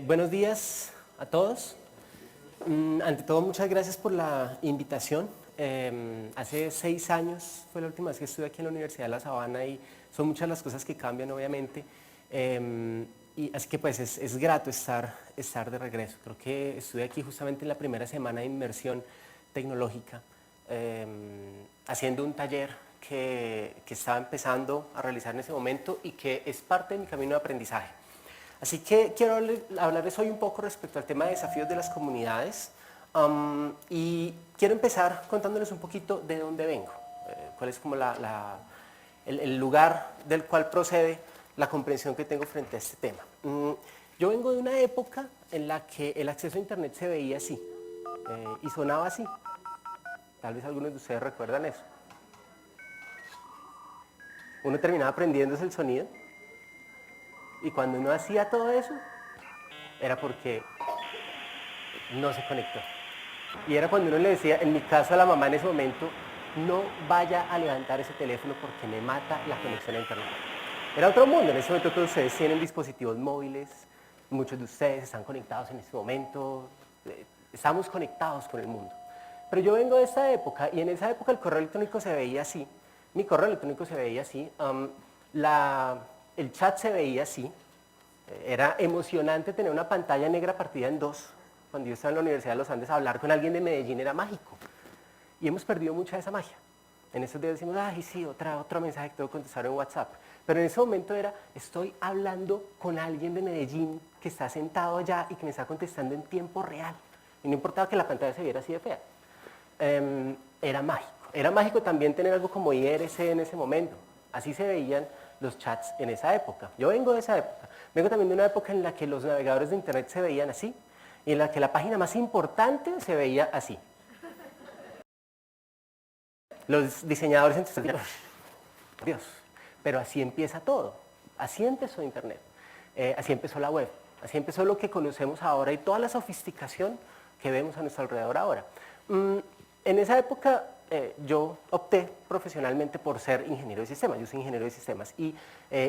Buenos días a todos. Ante todo, muchas gracias por la invitación. Hace 6 años fue la última vez que estuve aquí en la Universidad de La Sabana y son muchas las cosas que cambian, obviamente. Y así que pues es grato estar de regreso. Creo que estuve aquí justamente en la primera semana de inmersión tecnológica, haciendo un taller que estaba empezando a realizar en ese momento y que es parte de mi camino de aprendizaje. Así que quiero hablarles hoy un poco respecto al tema de desafíos de las comunidades y quiero empezar contándoles un poquito de dónde vengo, cuál es como el lugar del cual procede la comprensión que tengo frente a este tema. Yo vengo de una época en la que el acceso a Internet se veía así y sonaba así. Tal vez algunos de ustedes recuerdan eso. Uno terminaba aprendiéndose el sonido y cuando uno hacía todo eso era porque no se conectó. Y era cuando uno le decía, en mi caso a la mamá en ese momento, no vaya a levantar ese teléfono porque me mata la conexión a Internet. Era otro mundo. En ese momento todos ustedes tienen dispositivos móviles, muchos de ustedes están conectados en este momento, estamos conectados con el mundo. Pero yo vengo de esta época y en esa época el correo electrónico se veía así, mi correo electrónico se veía así, el chat se veía así. Era emocionante tener una pantalla negra partida en dos. Cuando yo estaba en la Universidad de los Andes, hablar con alguien de Medellín era mágico. Y hemos perdido mucha de esa magia. En esos días decimos, ay, sí, otro mensaje que tengo que contestar en WhatsApp. Pero en ese momento era, estoy hablando con alguien de Medellín que está sentado allá y que me está contestando en tiempo real. Y no importaba que la pantalla se viera así de fea. Era mágico. Era mágico también tener algo como IRC en ese momento. Así se veían los chats en esa época. Yo vengo de esa época. Vengo también de una época en la que los navegadores de Internet se veían así y en la que la página más importante se veía así. Los diseñadores entonces, Dios, pero así empieza todo. Así empezó Internet. Así empezó la web. Así empezó lo que conocemos ahora y toda la sofisticación que vemos a nuestro alrededor ahora. En esa época yo opté profesionalmente por ser ingeniero de sistemas. Yo soy ingeniero de sistemas y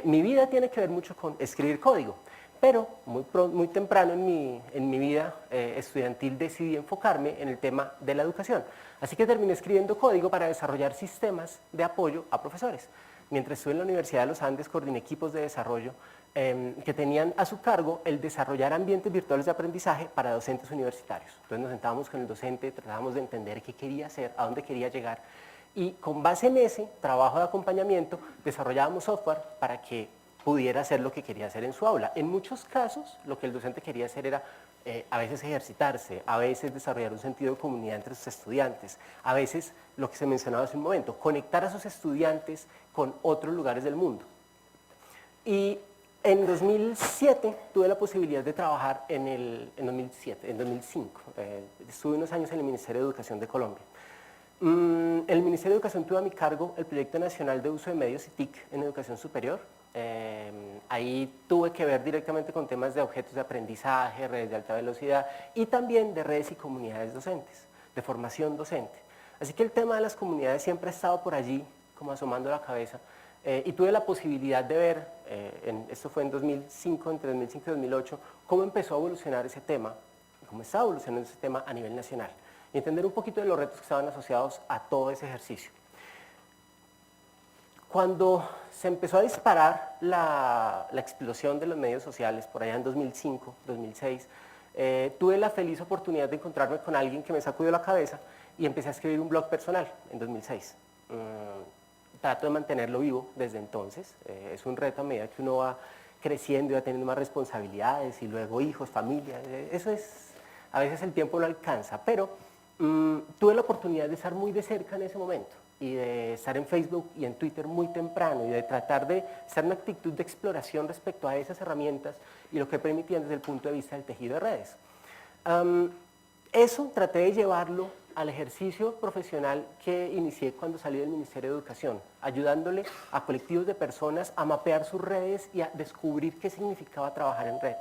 mi vida tiene que ver mucho con escribir código. Pero muy temprano en mi vida estudiantil decidí enfocarme en el tema de la educación. Así que terminé escribiendo código para desarrollar sistemas de apoyo a profesores. Mientras estuve en la Universidad de los Andes, coordiné equipos de desarrollo que tenían a su cargo el desarrollar ambientes virtuales de aprendizaje para docentes universitarios. Entonces nos sentábamos con el docente, tratábamos de entender qué quería hacer, a dónde quería llegar, y con base en ese trabajo de acompañamiento desarrollábamos software para que pudiera hacer lo que quería hacer en su aula. En muchos casos, lo que el docente quería hacer era a veces ejercitarse, a veces desarrollar un sentido de comunidad entre sus estudiantes, a veces, lo que se mencionaba hace un momento, conectar a sus estudiantes con otros lugares del mundo. Y en 2007 tuve la posibilidad de trabajar en 2005. Estuve unos años en el Ministerio de Educación de Colombia. El Ministerio de Educación tuvo a mi cargo el Proyecto Nacional de Uso de Medios y TIC en Educación Superior. Ahí tuve que ver directamente con temas de objetos de aprendizaje, redes de alta velocidad y también de redes y comunidades docentes, de formación docente. Así que el tema de las comunidades siempre ha estado por allí, como asomando la cabeza, y tuve la posibilidad de ver, esto fue en 2005, entre 2005 y 2008, cómo empezó a evolucionar ese tema, cómo estaba evolucionando ese tema a nivel nacional, y entender un poquito de los retos que estaban asociados a todo ese ejercicio. Cuando se empezó a disparar la explosión de los medios sociales, por allá en 2005, 2006, tuve la feliz oportunidad de encontrarme con alguien que me sacudió la cabeza y empecé a escribir un blog personal en 2006. Trato de mantenerlo vivo desde entonces. Es un reto a medida que uno va creciendo y va teniendo más responsabilidades y luego hijos, familia. Eso es, a veces el tiempo no alcanza, pero tuve la oportunidad de estar muy de cerca en ese momento y de estar en Facebook y en Twitter muy temprano y de tratar de estar en una actitud de exploración respecto a esas herramientas y lo que permitían desde el punto de vista del tejido de redes. Eso traté de llevarlo al ejercicio profesional que inicié cuando salí del Ministerio de Educación, ayudándole a colectivos de personas a mapear sus redes y a descubrir qué significaba trabajar en red.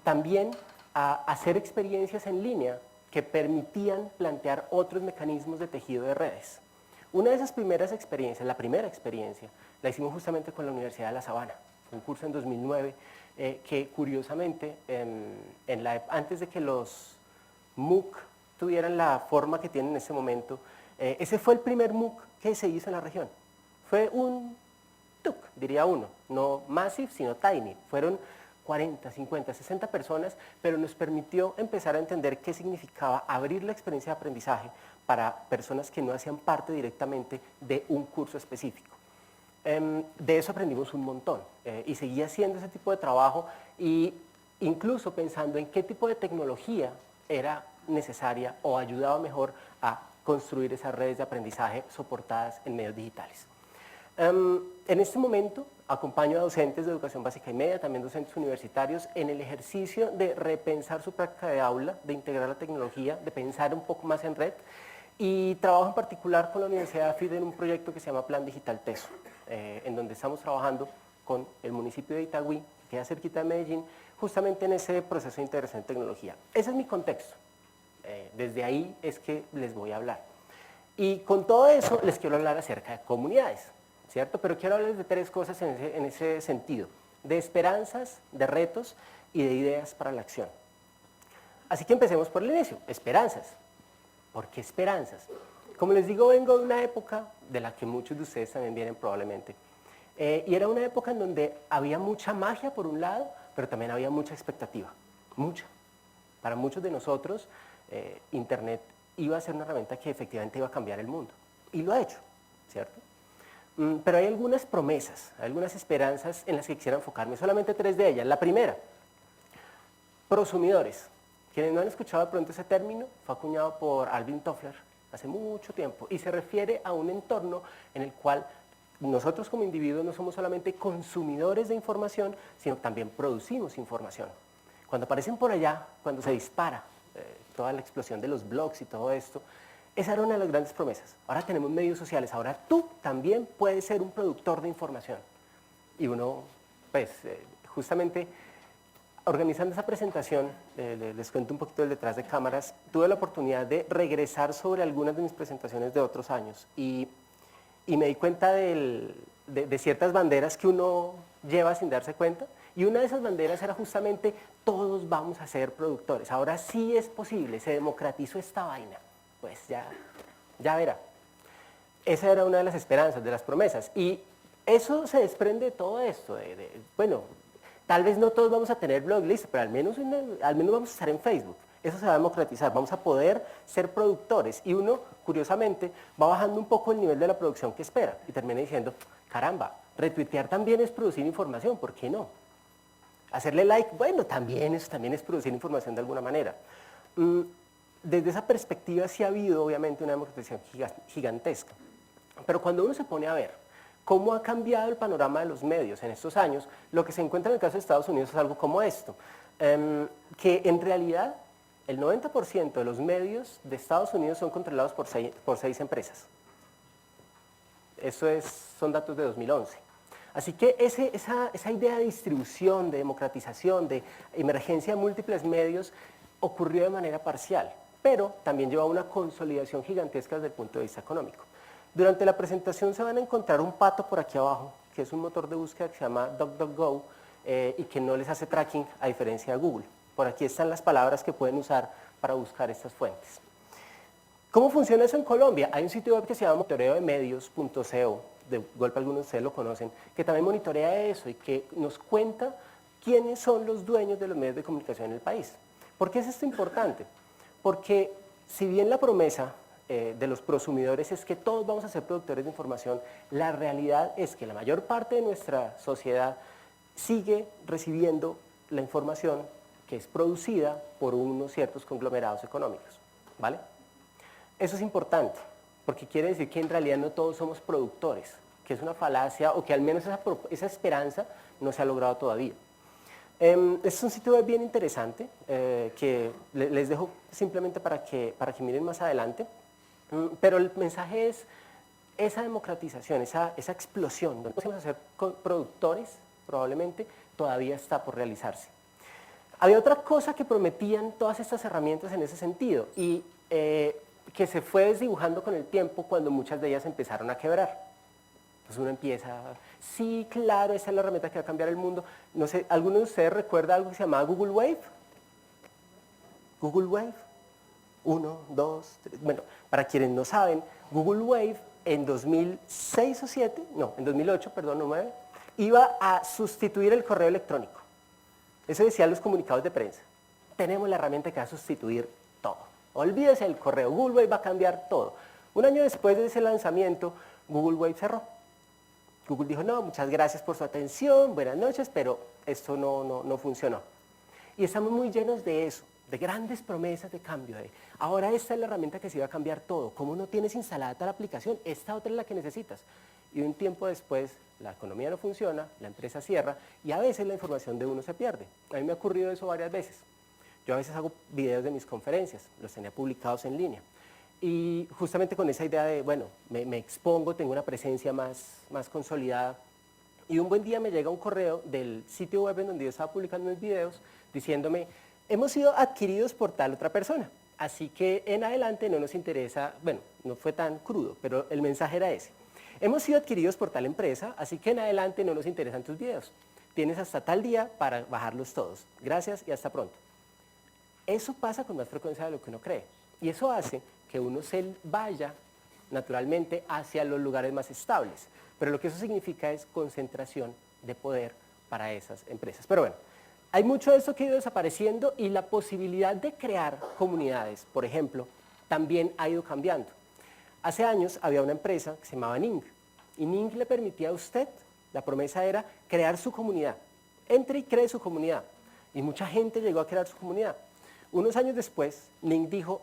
También a hacer experiencias en línea que permitían plantear otros mecanismos de tejido de redes. Una de esas primeras experiencias, la primera experiencia, la hicimos justamente con la Universidad de La Sabana, un curso en 2009 que curiosamente, antes de que los MOOC tuvieran la forma que tienen en ese momento, ese fue el primer MOOC que se hizo en la región. Fue un TUC, diría uno, no Massive, sino Tiny. Fueron 40, 50, 60 personas, pero nos permitió empezar a entender qué significaba abrir la experiencia de aprendizaje para personas que no hacían parte directamente de un curso específico. De eso aprendimos un montón y seguí haciendo ese tipo de trabajo e incluso pensando en qué tipo de tecnología era necesaria o ayudaba mejor a construir esas redes de aprendizaje soportadas en medios digitales. En este momento acompaño a docentes de educación básica y media, también docentes universitarios, en el ejercicio de repensar su práctica de aula, de integrar la tecnología, de pensar un poco más en red, y trabajo en particular con la Universidad de AFID en un proyecto que se llama Plan Digital TESO, en donde estamos trabajando con el municipio de Itagüí, que queda cerquita de Medellín, justamente en ese proceso de integración de tecnología. Ese es mi contexto, desde ahí es que les voy a hablar. Y con todo eso les quiero hablar acerca de comunidades, ¿cierto? Pero quiero hablarles de tres cosas en ese sentido, de esperanzas, de retos y de ideas para la acción. Así que empecemos por el inicio, esperanzas. ¿Por qué esperanzas? Como les digo, vengo de una época de la que muchos de ustedes también vienen probablemente, y era una época en donde había mucha magia por un lado, pero también había mucha expectativa, mucha. Para muchos de nosotros, Internet iba a ser una herramienta que efectivamente iba a cambiar el mundo, y lo ha hecho, ¿cierto? Pero hay algunas promesas, algunas esperanzas en las que quisiera enfocarme, solamente tres de ellas. La primera, prosumidores. Quienes no han escuchado de pronto ese término, fue acuñado por Alvin Toffler hace mucho tiempo y se refiere a un entorno en el cual nosotros como individuos no somos solamente consumidores de información, sino también producimos información. Cuando aparecen por allá, cuando se dispara toda la explosión de los blogs y todo esto, esa era una de las grandes promesas. Ahora tenemos medios sociales, ahora tú también puedes ser un productor de información. Y uno, pues, justamente organizando esa presentación, les cuento un poquito del detrás de cámaras, tuve la oportunidad de regresar sobre algunas de mis presentaciones de otros años y me di cuenta de ciertas banderas que uno lleva sin darse cuenta, y una de esas banderas era justamente todos vamos a ser productores, ahora sí es posible, se democratizó esta vaina, pues ya verá. Esa era una de las esperanzas, de las promesas, y eso se desprende de todo esto, bueno, tal vez no todos vamos a tener blog, listo, pero al menos vamos a estar en Facebook. Eso se va a democratizar, vamos a poder ser productores. Y uno, curiosamente, va bajando un poco el nivel de la producción que espera. Y termina diciendo, caramba, retuitear también es producir información, ¿por qué no? Hacerle like, bueno, también es producir información de alguna manera. Desde esa perspectiva sí ha habido, obviamente, una democratización gigantesca. Pero cuando uno se pone a ver cómo ha cambiado el panorama de los medios en estos años, lo que se encuentra en el caso de Estados Unidos es algo como esto, que en realidad el 90% de los medios de Estados Unidos son controlados por seis empresas. Eso son datos de 2011. Así que esa idea de distribución, de democratización, de emergencia de múltiples medios ocurrió de manera parcial, pero también llevó a una consolidación gigantesca desde el punto de vista económico. Durante la presentación se van a encontrar un pato por aquí abajo, que es un motor de búsqueda que se llama DuckDuckGo y que no les hace tracking a diferencia de Google. Por aquí están las palabras que pueden usar para buscar estas fuentes. ¿Cómo funciona eso en Colombia? Hay un sitio web que se llama monitoreodemedios.co, de golpe algunos de ustedes lo conocen, que también monitorea eso y que nos cuenta quiénes son los dueños de los medios de comunicación en el país. ¿Por qué es esto importante? Porque si bien la promesa de los prosumidores es que todos vamos a ser productores de información, la realidad es que la mayor parte de nuestra sociedad sigue recibiendo la información que es producida por unos ciertos conglomerados económicos, ¿vale? Eso es importante, porque quiere decir que en realidad no todos somos productores, que es una falacia o que al menos esa esperanza no se ha logrado todavía. Es un sitio web bien interesante que les dejo simplemente para que miren más adelante. Pero el mensaje es esa democratización, esa explosión, donde vamos a ser productores, probablemente, todavía está por realizarse. Había otra cosa que prometían todas estas herramientas en ese sentido y que se fue desdibujando con el tiempo cuando muchas de ellas empezaron a quebrar. Entonces uno empieza, sí, claro, esa es la herramienta que va a cambiar el mundo. No sé, ¿alguno de ustedes recuerda algo que se llamaba Google Wave? Google Wave. Uno, dos, tres. Bueno, para quienes no saben, Google Wave en 2006 o 2007, no, en 2008, perdón, no 9, iba a sustituir el correo electrónico. Eso decían los comunicados de prensa. Tenemos la herramienta que va a sustituir todo. Olvídese del correo, Google Wave va a cambiar todo. Un año después de ese lanzamiento, Google Wave cerró. Google dijo, no, muchas gracias por su atención, buenas noches, pero esto no funcionó. Y estamos muy llenos de eso, de grandes promesas de cambio. Ahora esta es la herramienta que se iba a cambiar todo. ¿Cómo no tienes instalada tal aplicación? Esta otra es la que necesitas. Y un tiempo después, la economía no funciona, la empresa cierra y a veces la información de uno se pierde. A mí me ha ocurrido eso varias veces. Yo a veces hago videos de mis conferencias, los tenía publicados en línea. Y justamente con esa idea de, bueno, me expongo, tengo una presencia más consolidada. Y un buen día me llega un correo del sitio web en donde yo estaba publicando mis videos diciéndome, hemos sido adquiridos por tal otra persona. Así que en adelante no nos interesa, bueno, no fue tan crudo, pero el mensaje era ese. Hemos sido adquiridos por tal empresa, así que en adelante no nos interesan tus videos. Tienes hasta tal día para bajarlos todos. Gracias y hasta pronto. Eso pasa con más frecuencia de lo que uno cree. Y eso hace que uno se vaya naturalmente hacia los lugares más estables. Pero lo que eso significa es concentración de poder para esas empresas. Pero bueno, hay mucho de esto que ha ido desapareciendo y la posibilidad de crear comunidades, por ejemplo, también ha ido cambiando. Hace años había una empresa que se llamaba Ning, y Ning le permitía a usted, la promesa era crear su comunidad. Entre y cree su comunidad. Y mucha gente llegó a crear su comunidad. Unos años después, Ning dijo,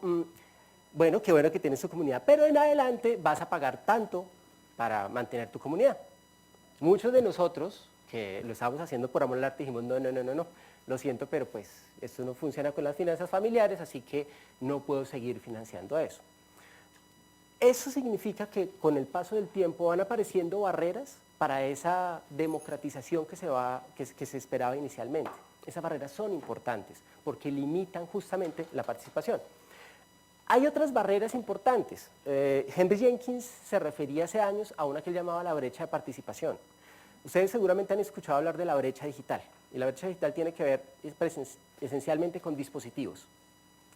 bueno, qué bueno que tienes tu comunidad, pero en adelante vas a pagar tanto para mantener tu comunidad. Muchos de nosotros, que lo estábamos haciendo por amor al arte, dijimos, no, lo siento, pero pues esto no funciona con las finanzas familiares, así que no puedo seguir financiando eso. Eso significa que con el paso del tiempo van apareciendo barreras para esa democratización que se esperaba inicialmente. Esas barreras son importantes porque limitan justamente la participación. Hay otras barreras importantes. Henry Jenkins se refería hace años a una que él llamaba la brecha de participación. Ustedes seguramente han escuchado hablar de la brecha digital. Y la brecha digital tiene que ver esencialmente con dispositivos.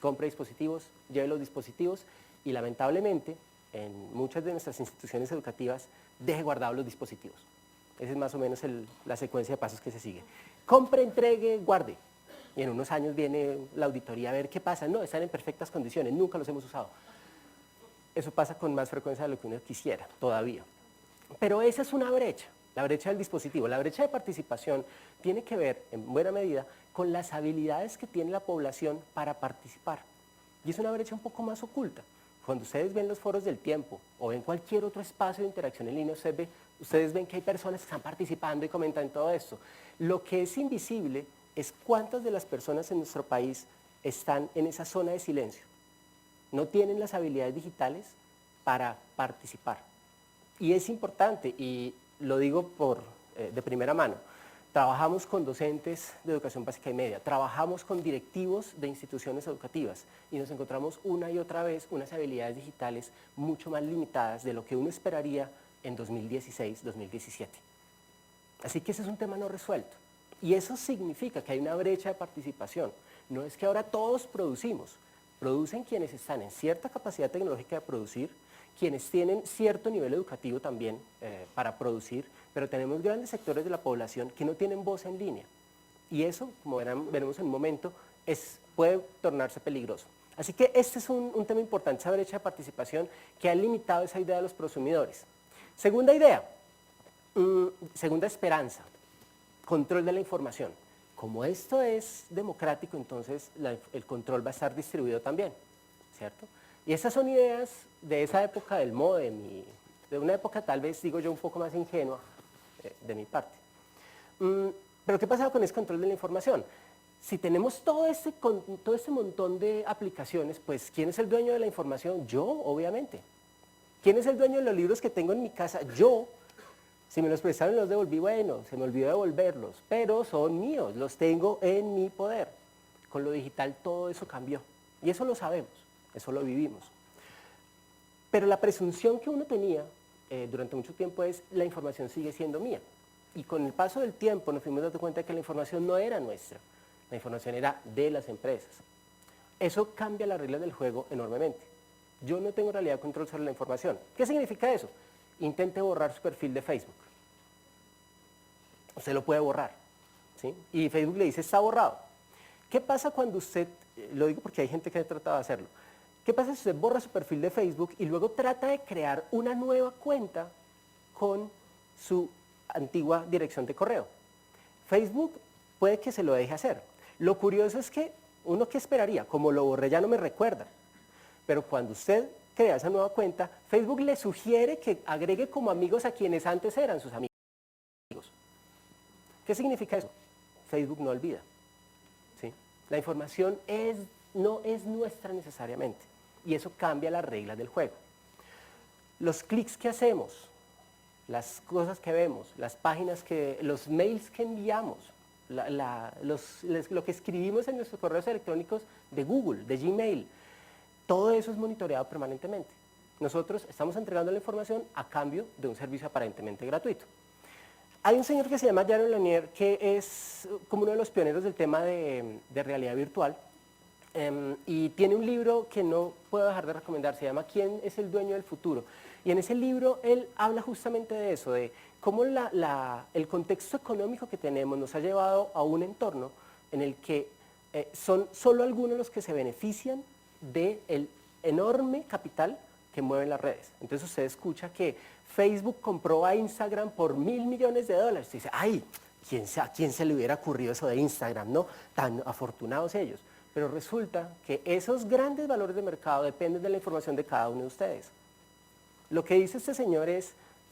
Compre dispositivos, lleve los dispositivos y lamentablemente en muchas de nuestras instituciones educativas deje guardados los dispositivos. Esa es más o menos la secuencia de pasos que se sigue. Compre, entregue, guarde. Y en unos años viene la auditoría a ver qué pasa. No, están en perfectas condiciones, nunca los hemos usado. Eso pasa con más frecuencia de lo que uno quisiera, todavía. Pero esa es una brecha, la brecha del dispositivo. La brecha de participación tiene que ver, en buena medida, con las habilidades que tiene la población para participar. Y es una brecha un poco más oculta. Cuando ustedes ven los foros del tiempo o ven cualquier otro espacio de interacción en línea, ustedes ven que hay personas que están participando y comentan todo esto. Lo que es invisible es cuántas de las personas en nuestro país están en esa zona de silencio. No tienen las habilidades digitales para participar. Y es importante, y lo digo de primera mano, trabajamos con docentes de educación básica y media, trabajamos con directivos de instituciones educativas y nos encontramos una y otra vez unas habilidades digitales mucho más limitadas de lo que uno esperaría en 2016, 2017. Así que ese es un tema no resuelto. Y eso significa que hay una brecha de participación. No es que ahora todos producen quienes están en cierta capacidad tecnológica de producir, quienes tienen cierto nivel educativo también para producir, pero tenemos grandes sectores de la población que no tienen voz en línea. Y eso, como veremos en un momento, puede tornarse peligroso. Así que este es un tema importante, esa brecha de participación que ha limitado esa idea de los prosumidores. Segunda idea, segunda esperanza, control de la información. Como esto es democrático, entonces el control va a estar distribuido también, ¿cierto? Y esas son ideas de esa época del módem y de una época tal vez, digo yo, un poco más ingenua de mi parte. Pero ¿qué pasa con ese control de la información? Si tenemos todo este montón de aplicaciones, pues ¿quién es el dueño de la información? Yo, obviamente. ¿Quién es el dueño de los libros que tengo en mi casa? Yo. Si me los prestaron y los devolví, bueno, se me olvidó devolverlos, pero son míos, los tengo en mi poder. Con lo digital todo eso cambió. Y eso lo sabemos, eso lo vivimos. Pero la presunción que uno tenía durante mucho tiempo es la información sigue siendo mía. Y con el paso del tiempo nos fuimos dando cuenta que la información no era nuestra, la información era de las empresas. Eso cambia las reglas del juego enormemente. Yo no tengo en realidad control sobre la información. ¿Qué significa eso? Intente borrar su perfil de Facebook. Usted lo puede borrar, ¿sí? Y Facebook le dice, está borrado. ¿Qué pasa cuando usted, lo digo porque hay gente que ha tratado de hacerlo, qué pasa si usted borra su perfil de Facebook y luego trata de crear una nueva cuenta con su antigua dirección de correo? Facebook puede que se lo deje hacer. Lo curioso es que uno que esperaría, como lo borré ya no me recuerda, pero cuando usted crea esa nueva cuenta, Facebook le sugiere que agregue como amigos a quienes antes eran sus amigos. ¿Qué significa eso? Facebook no olvida, ¿sí? La información no es nuestra necesariamente y eso cambia las reglas del juego. Los clics que hacemos, las cosas que vemos, las páginas los mails que enviamos, lo que escribimos en nuestros correos electrónicos de Google, de Gmail, todo eso es monitoreado permanentemente. Nosotros estamos entregando la información a cambio de un servicio aparentemente gratuito. Hay un señor que se llama Jaron Lanier, que es como uno de los pioneros del tema de realidad virtual, y tiene un libro que no puedo dejar de recomendar, se llama ¿Quién es el dueño del futuro? Y en ese libro él habla justamente de eso, de cómo el contexto económico que tenemos nos ha llevado a un entorno en el que son solo algunos los que se benefician del enorme capital que mueven las redes. Entonces usted escucha que Facebook compró a Instagram por $1.000 millones. Y dice, ay, ¿a quién se le hubiera ocurrido eso de Instagram, no? Tan afortunados ellos. Pero resulta que esos grandes valores de mercado dependen de la información de cada uno de ustedes. Lo que dice este señor es,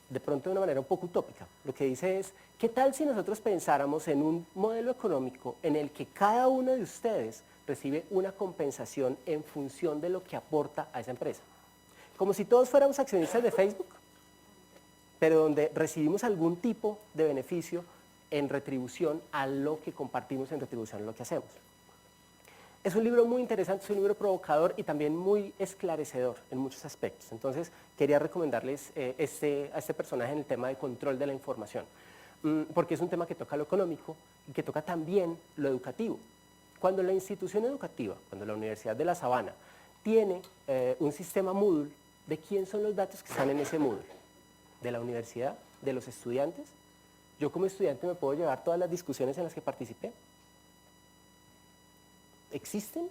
de pronto de una manera un poco utópica, lo que dice es, ¿qué tal si nosotros pensáramos en un modelo económico en el que cada uno de ustedes recibe una compensación en función de lo que aporta a esa empresa? Como si todos fuéramos accionistas de Facebook, pero donde recibimos algún tipo de beneficio en retribución a lo que compartimos, en retribución a lo que hacemos. Es un libro muy interesante, es un libro provocador y también muy esclarecedor en muchos aspectos. Entonces, quería recomendarles a este personaje en el tema de control de la información, porque es un tema que toca lo económico y que toca también lo educativo. Cuando la institución educativa, cuando la Universidad de La Sabana tiene un sistema Moodle, ¿de quién son los datos que están en ese Moodle? ¿De la universidad? ¿De los estudiantes? ¿Yo como estudiante me puedo llevar todas las discusiones en las que participé? ¿Existen?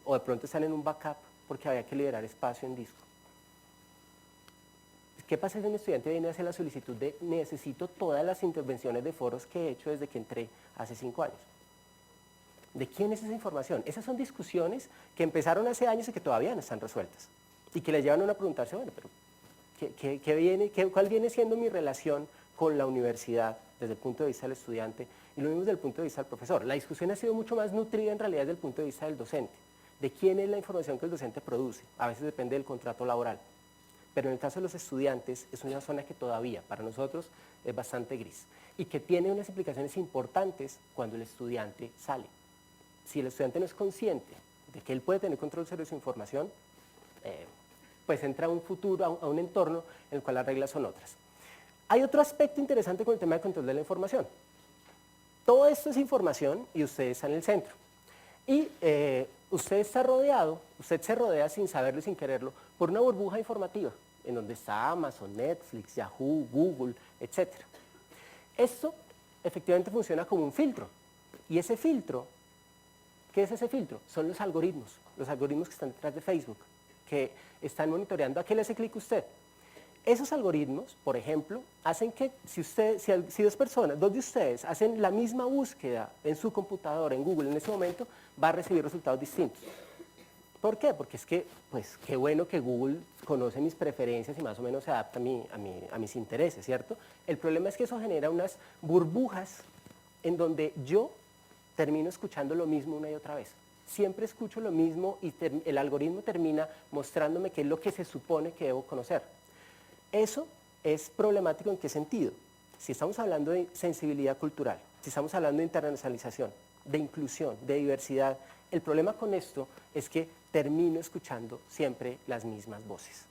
¿O de pronto están en un backup porque había que liberar espacio en disco? ¿Qué pasa si un estudiante viene a hacer la solicitud de necesito todas las intervenciones de foros que he hecho desde que entré hace 5 años? ¿De quién es esa información? Esas son discusiones que empezaron hace años y que todavía no están resueltas. Y que le llevan a uno a preguntarse, bueno, pero ¿cuál viene siendo mi relación con la universidad desde el punto de vista del estudiante y lo mismo desde el punto de vista del profesor? La discusión ha sido mucho más nutrida en realidad desde el punto de vista del docente, de quién es la información que el docente produce. A veces depende del contrato laboral, pero en el caso de los estudiantes es una zona que todavía para nosotros es bastante gris y que tiene unas implicaciones importantes cuando el estudiante sale. Si el estudiante no es consciente de que él puede tener control sobre su información, pues entra a un futuro, a un entorno en el cual las reglas son otras. Hay otro aspecto interesante con el tema de control de la información. Todo esto es información y usted está en el centro. Y usted se rodea sin saberlo y sin quererlo por una burbuja informativa, en donde está Amazon, Netflix, Yahoo, Google, etc. Esto efectivamente funciona como un filtro. Y ese filtro, ¿qué es ese filtro? Son los algoritmos que están detrás de Facebook, que están monitoreando a qué le hace clic usted. Esos algoritmos, por ejemplo, hacen que si dos de ustedes hacen la misma búsqueda en su computadora, en Google, en ese momento, va a recibir resultados distintos. ¿Por qué? Porque es que, pues, qué bueno que Google conoce mis preferencias y más o menos se adapta a mis intereses, ¿cierto? El problema es que eso genera unas burbujas en donde yo termino escuchando lo mismo una y otra vez. Siempre escucho lo mismo y el algoritmo termina mostrándome qué es lo que se supone que debo conocer. Eso es problemático ¿en qué sentido? Si estamos hablando de sensibilidad cultural, si estamos hablando de internacionalización, de inclusión, de diversidad, el problema con esto es que termino escuchando siempre las mismas voces.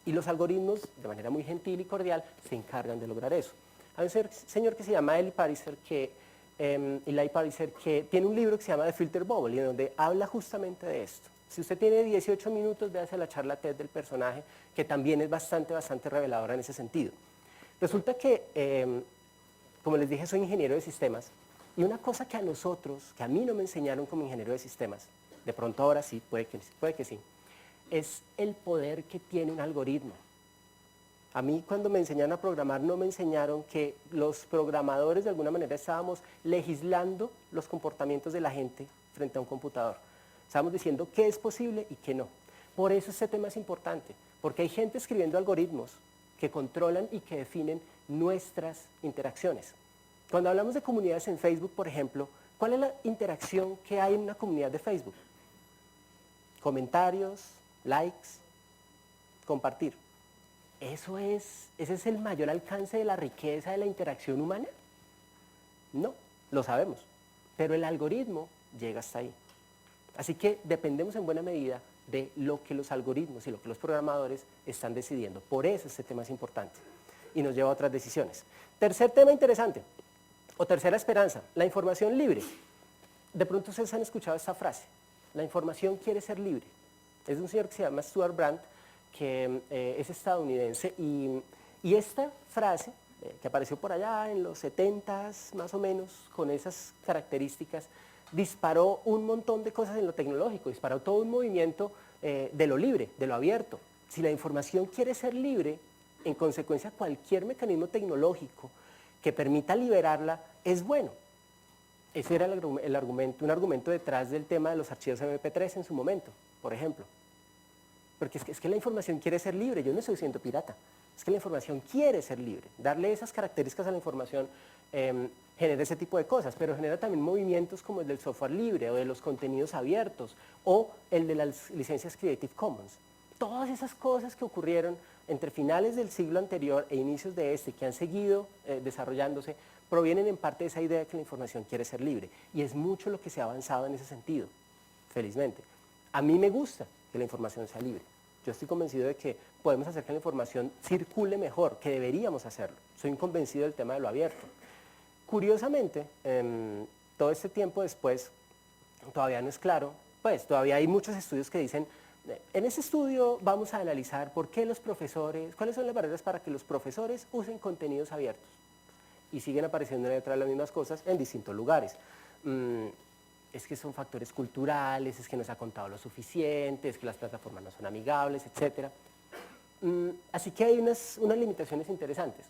Y los algoritmos, de manera muy gentil y cordial, se encargan de lograr eso. Hay un señor que se llama Eli Pariser, que tiene un libro que se llama The Filter Bubble, y en donde habla justamente de esto. Si usted tiene 18 minutos, véase la charla TED del personaje, que también es bastante reveladora en ese sentido. Resulta que, como les dije, soy ingeniero de sistemas, y una cosa que a mí no me enseñaron como ingeniero de sistemas, de pronto ahora sí, puede que sí, es el poder que tiene un algoritmo. A mí cuando me enseñaron a programar no me enseñaron que los programadores de alguna manera estábamos legislando los comportamientos de la gente frente a un computador. Estábamos diciendo qué es posible y qué no. Por eso este tema es importante, porque hay gente escribiendo algoritmos que controlan y que definen nuestras interacciones. Cuando hablamos de comunidades en Facebook, por ejemplo, ¿cuál es la interacción que hay en una comunidad de Facebook? Comentarios, likes, compartir. ¿Ese es el mayor alcance de la riqueza de la interacción humana? No, lo sabemos, pero el algoritmo llega hasta ahí. Así que dependemos en buena medida de lo que los algoritmos y lo que los programadores están decidiendo. Por eso este tema es importante y nos lleva a otras decisiones. Tercer tema interesante, o tercera esperanza, la información libre. De pronto ustedes han escuchado esta frase, la información quiere ser libre. Es de un señor que se llama Stuart Brandt, que es estadounidense, y esta frase, que apareció por allá en los 70s más o menos, con esas características, disparó un montón de cosas en lo tecnológico, disparó todo un movimiento de lo libre, de lo abierto. Si la información quiere ser libre, en consecuencia cualquier mecanismo tecnológico que permita liberarla es bueno. Ese era el argumento, un argumento detrás del tema de los archivos MP3 en su momento, por ejemplo. Porque es que la información quiere ser libre, yo no estoy siendo pirata, es que la información quiere ser libre. Darle esas características a la información genera ese tipo de cosas, pero genera también movimientos como el del software libre o de los contenidos abiertos o el de las licencias Creative Commons. Todas esas cosas que ocurrieron entre finales del siglo anterior e inicios de este, que han seguido desarrollándose, provienen en parte de esa idea de que la información quiere ser libre. Y es mucho lo que se ha avanzado en ese sentido, felizmente. A mí me gusta que la información sea libre. Yo estoy convencido de que podemos hacer que la información circule mejor, que deberíamos hacerlo. Soy convencido del tema de lo abierto. Curiosamente, todo este tiempo después, todavía no es claro, pues todavía hay muchos estudios que dicen, en ese estudio vamos a analizar por qué los profesores, cuáles son las barreras para que los profesores usen contenidos abiertos. Y siguen apareciendo detrás de las mismas cosas en distintos lugares. Es que son factores culturales, es que no se ha contado lo suficiente, es que las plataformas no son amigables, etc. Así que hay unas limitaciones interesantes.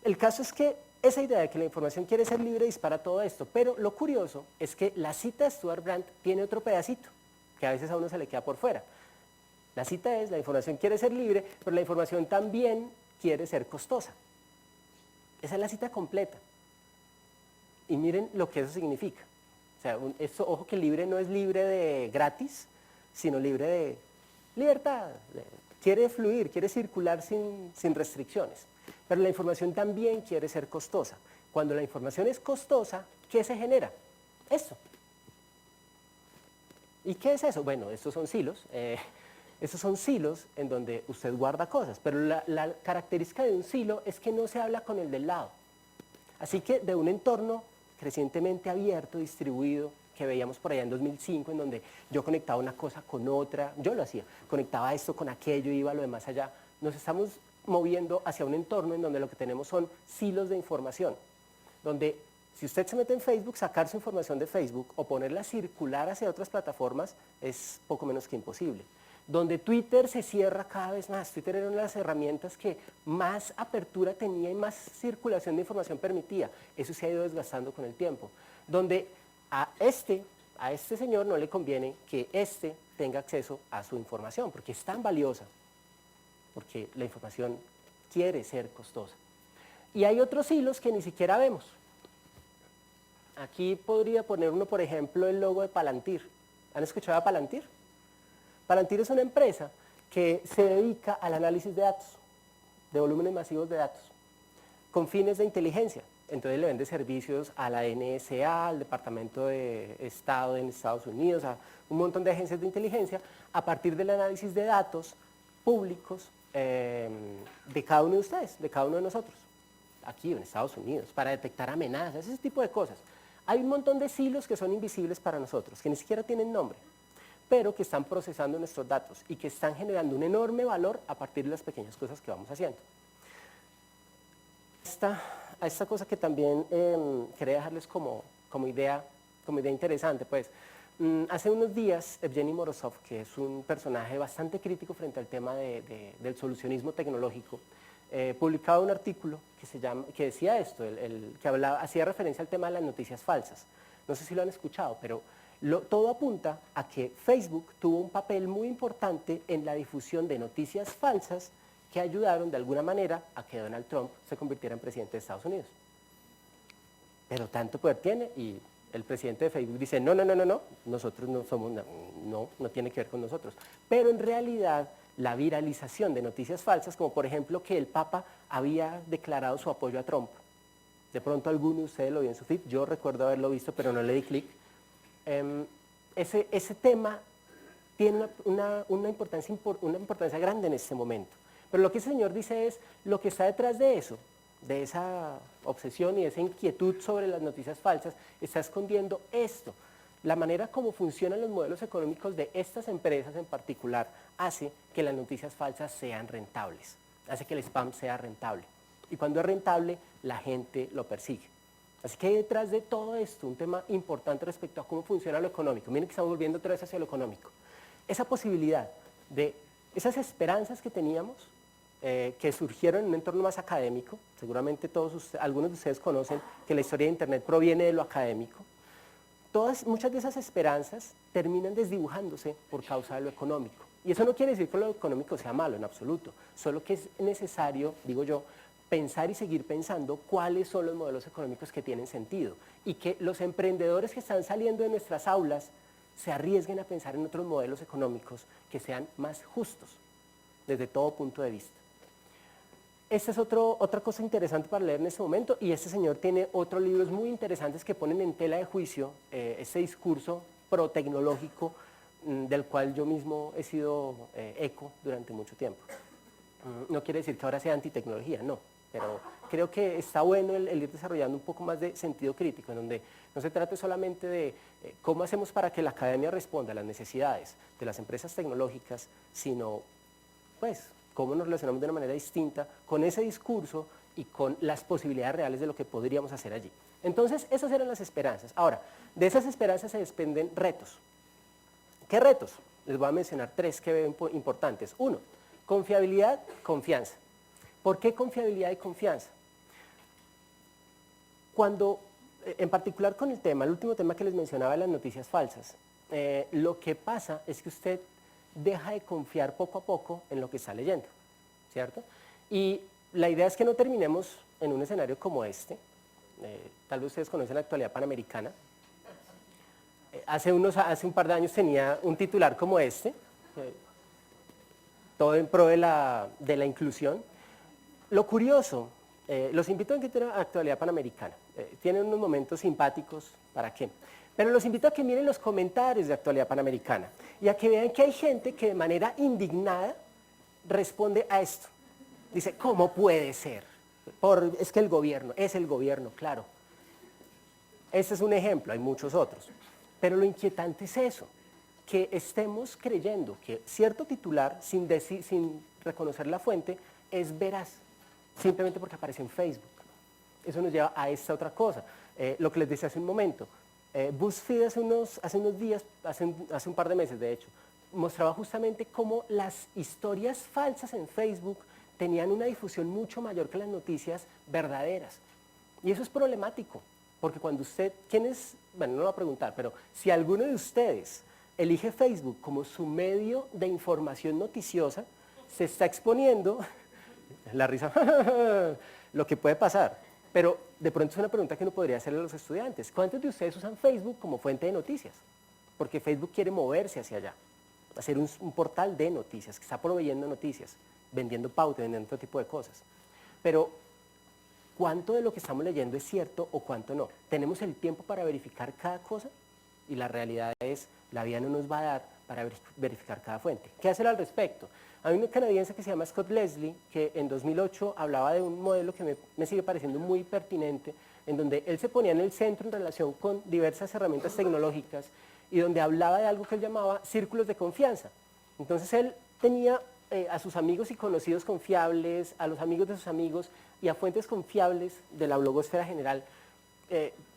El caso es que esa idea de que la información quiere ser libre dispara todo esto, pero lo curioso es que la cita de Stuart Brandt tiene otro pedacito, que a veces a uno se le queda por fuera. La cita es, la información quiere ser libre, pero la información también quiere ser costosa. Esa es la cita completa. Y miren lo que eso significa. O sea, ojo que libre no es libre de gratis, sino libre de libertad. Quiere fluir, quiere circular sin restricciones. Pero la información también quiere ser costosa. Cuando la información es costosa, ¿qué se genera? Eso. ¿Y qué es eso? Bueno, estos son silos. Estos son silos en donde usted guarda cosas, pero la característica de un silo es que no se habla con el del lado. Así que de un entorno crecientemente abierto, distribuido, que veíamos por allá en 2005, en donde yo conectaba una cosa con otra, yo lo hacía, conectaba esto con aquello, iba a lo demás allá, nos estamos moviendo hacia un entorno en donde lo que tenemos son silos de información, donde si usted se mete en Facebook, sacar su información de Facebook o ponerla a circular hacia otras plataformas es poco menos que imposible. Donde Twitter se cierra cada vez más. Twitter era una de las herramientas que más apertura tenía y más circulación de información permitía. Eso se ha ido desgastando con el tiempo. Donde a este señor no le conviene que éste tenga acceso a su información, porque es tan valiosa, porque la información quiere ser costosa. Y hay otros hilos que ni siquiera vemos. Aquí podría poner uno, por ejemplo, el logo de Palantir. ¿Han escuchado a Palantir? Palantir es una empresa que se dedica al análisis de datos, de volúmenes masivos de datos, con fines de inteligencia. Entonces le vende servicios a la NSA, al Departamento de Estado en Estados Unidos, a un montón de agencias de inteligencia, a partir del análisis de datos públicos de cada uno de ustedes, de cada uno de nosotros, aquí en Estados Unidos, para detectar amenazas, ese tipo de cosas. Hay un montón de silos que son invisibles para nosotros, que ni siquiera tienen nombre, pero que están procesando nuestros datos y que están generando un enorme valor a partir de las pequeñas cosas que vamos haciendo. Esta cosa que también quería dejarles como idea interesante, pues, hace unos días Evgeny Morozov, que es un personaje bastante crítico frente al tema del solucionismo tecnológico, publicaba un artículo que decía esto, que hacía referencia al tema de las noticias falsas. No sé si lo han escuchado, pero todo apunta a que Facebook tuvo un papel muy importante en la difusión de noticias falsas que ayudaron de alguna manera a que Donald Trump se convirtiera en presidente de Estados Unidos. Pero tanto poder tiene y el presidente de Facebook dice, no, nosotros no somos, no tiene que ver con nosotros. Pero en realidad la viralización de noticias falsas, como por ejemplo que el Papa había declarado su apoyo a Trump, de pronto alguno de ustedes lo vio en su feed, yo recuerdo haberlo visto pero no le di clic, ese tema tiene una importancia grande en este momento. Pero lo que el Señor dice es, lo que está detrás de eso, de esa obsesión y esa inquietud sobre las noticias falsas, está escondiendo esto. La manera como funcionan los modelos económicos de estas empresas en particular hace que las noticias falsas sean rentables, hace que el spam sea rentable. Y cuando es rentable, la gente lo persigue. Así que hay detrás de todo esto un tema importante respecto a cómo funciona lo económico. Miren que estamos volviendo otra vez hacia lo económico. Esa posibilidad de esas esperanzas que teníamos, que surgieron en un entorno más académico, seguramente algunos de ustedes conocen que la historia de Internet proviene de lo académico, muchas de esas esperanzas terminan desdibujándose por causa de lo económico. Y eso no quiere decir que lo económico sea malo en absoluto, solo que es necesario, digo yo, pensar y seguir pensando cuáles son los modelos económicos que tienen sentido y que los emprendedores que están saliendo de nuestras aulas se arriesguen a pensar en otros modelos económicos que sean más justos desde todo punto de vista. Esta es otra cosa interesante para leer en este momento, y este señor tiene otros libros muy interesantes que ponen en tela de juicio ese discurso pro-tecnológico del cual yo mismo he sido eco durante mucho tiempo. No quiere decir que ahora sea antitecnología, no, pero creo que está bueno el ir desarrollando un poco más de sentido crítico, en donde no se trate solamente de cómo hacemos para que la academia responda a las necesidades de las empresas tecnológicas, sino, pues, cómo nos relacionamos de una manera distinta con ese discurso y con las posibilidades reales de lo que podríamos hacer allí. Entonces, esas eran las esperanzas. Ahora, de esas esperanzas se desprenden retos. ¿Qué retos? Les voy a mencionar tres que veo importantes. Uno, confiabilidad, confianza. ¿Por qué confiabilidad y confianza? Cuando, en particular con el último tema que les mencionaba de las noticias falsas, lo que pasa es que usted deja de confiar poco a poco en lo que está leyendo, ¿cierto? Y la idea es que no terminemos en un escenario como este. Tal vez ustedes conocen la Actualidad Panamericana. Hace un par de años tenía un titular como este, todo en pro de la inclusión. Lo curioso, los invito a que tengan Actualidad Panamericana. Tienen unos momentos simpáticos, ¿para qué? Pero los invito a que miren los comentarios de Actualidad Panamericana y a que vean que hay gente que de manera indignada responde a esto. Dice, ¿cómo puede ser? Es que es el gobierno, claro. Este es un ejemplo, hay muchos otros. Pero lo inquietante es eso, que estemos creyendo que cierto titular, sin reconocer la fuente, es veraz, simplemente porque aparece en Facebook. Eso nos lleva a esta otra cosa, lo que les decía hace un momento. BuzzFeed hace unos días, hace un par de meses de hecho, mostraba justamente cómo las historias falsas en Facebook tenían una difusión mucho mayor que las noticias verdaderas. Y eso es problemático, porque cuando bueno, no lo voy a preguntar, pero si alguno de ustedes elige Facebook como su medio de información noticiosa, se está exponiendo, la risa, lo que puede pasar. Pero de pronto es una pregunta que uno podría hacerle a los estudiantes. ¿Cuántos de ustedes usan Facebook como fuente de noticias? Porque Facebook quiere moverse hacia allá, hacer un portal de noticias, que está proveyendo noticias, vendiendo pautas, vendiendo otro tipo de cosas. Pero, ¿cuánto de lo que estamos leyendo es cierto o cuánto no? ¿Tenemos el tiempo para verificar cada cosa? Y la realidad es, la vida no nos va a dar para verificar cada fuente. ¿Qué hacer al respecto? Hay un canadiense que se llama Scott Leslie, que en 2008 hablaba de un modelo que me sigue pareciendo muy pertinente, en donde él se ponía en el centro en relación con diversas herramientas tecnológicas y donde hablaba de algo que él llamaba círculos de confianza. Entonces él tenía a sus amigos y conocidos confiables, a los amigos de sus amigos y a fuentes confiables de la blogosfera general,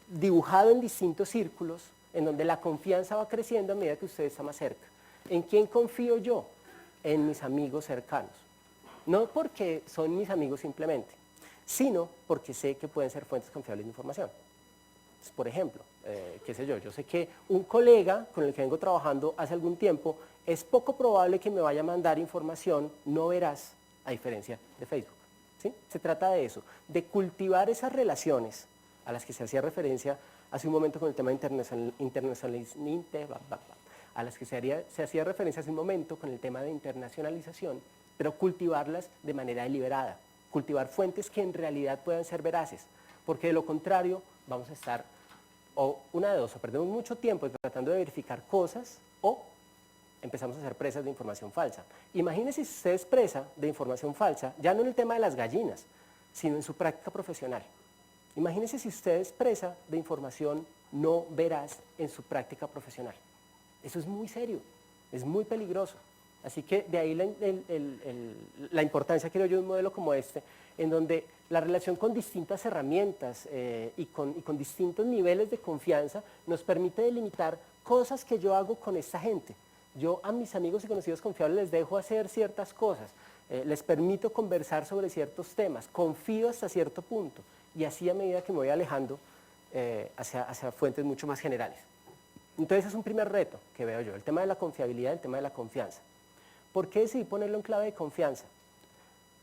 dibujado en distintos círculos, en donde la confianza va creciendo a medida que usted está más cerca. ¿En quién confío yo? En mis amigos cercanos. No porque son mis amigos simplemente, sino porque sé que pueden ser fuentes confiables de información. Por ejemplo, qué sé yo sé que un colega con el que vengo trabajando hace algún tiempo, es poco probable que me vaya a mandar información no veraz, a diferencia de Facebook. ¿Sí? Se trata de eso, de cultivar esas relaciones a las que se hacía referencia hace un momento con el tema a las que se hacía referencia hace un momento con el tema de internacionalización, pero cultivarlas de manera deliberada, cultivar fuentes que en realidad puedan ser veraces, porque de lo contrario vamos a estar, o una de dos, o perdemos mucho tiempo tratando de verificar cosas, o empezamos a ser presas de información falsa. Imagínese si usted es presa de información falsa, ya no en el tema de las gallinas, sino en su práctica profesional. Imagínese si usted es presa de información no veraz en su práctica profesional. Eso es muy serio, es muy peligroso. Así que de ahí la importancia, creo yo, de un modelo como este, en donde la relación con distintas herramientas y con distintos niveles de confianza nos permite delimitar cosas que yo hago con esta gente. Yo a mis amigos y conocidos confiables les dejo hacer ciertas cosas, les permito conversar sobre ciertos temas, confío hasta cierto punto, y así a medida que me voy alejando hacia fuentes mucho más generales. Entonces es un primer reto que veo yo, el tema de la confiabilidad, el tema de la confianza. ¿Por qué decidí ponerlo en clave de confianza?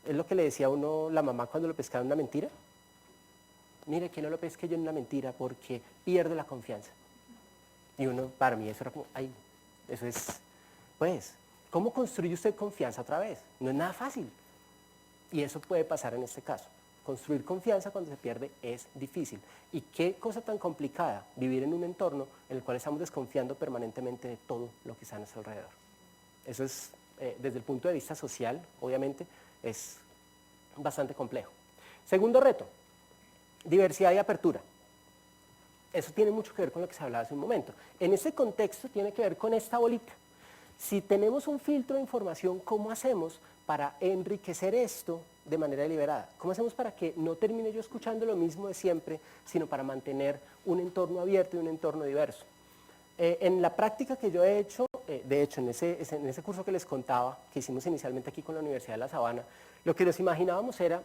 Es lo que le decía a uno la mamá cuando lo pescaba en una mentira. Mire, que no lo pesque yo en una mentira porque pierdo la confianza. Y uno, para mí, eso era como, ay, eso es, pues, ¿cómo construye usted confianza otra vez? No es nada fácil. Y eso puede pasar en este caso. Construir confianza cuando se pierde es difícil. Y qué cosa tan complicada vivir en un entorno en el cual estamos desconfiando permanentemente de todo lo que está a nuestro alrededor. Eso es, desde el punto de vista social, obviamente, es bastante complejo. Segundo reto, diversidad y apertura. Eso tiene mucho que ver con lo que se hablaba hace un momento. En ese contexto tiene que ver con esta bolita. Si tenemos un filtro de información, ¿cómo hacemos para enriquecer esto de manera deliberada? ¿Cómo hacemos para que no termine yo escuchando lo mismo de siempre, sino para mantener un entorno abierto y un entorno diverso? En la práctica que yo he hecho, de hecho en ese curso que les contaba, que hicimos inicialmente aquí con la Universidad de La Sabana, lo que nos imaginábamos era,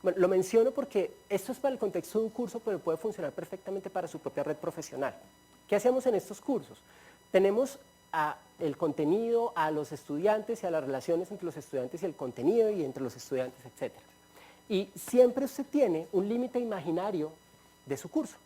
bueno, lo menciono porque esto es para el contexto de un curso, pero puede funcionar perfectamente para su propia red profesional. ¿Qué hacemos en estos cursos? Tenemos el contenido, a los estudiantes y a las relaciones entre los estudiantes y el contenido y entre los estudiantes, etc. Y siempre usted tiene un límite imaginario de su curso.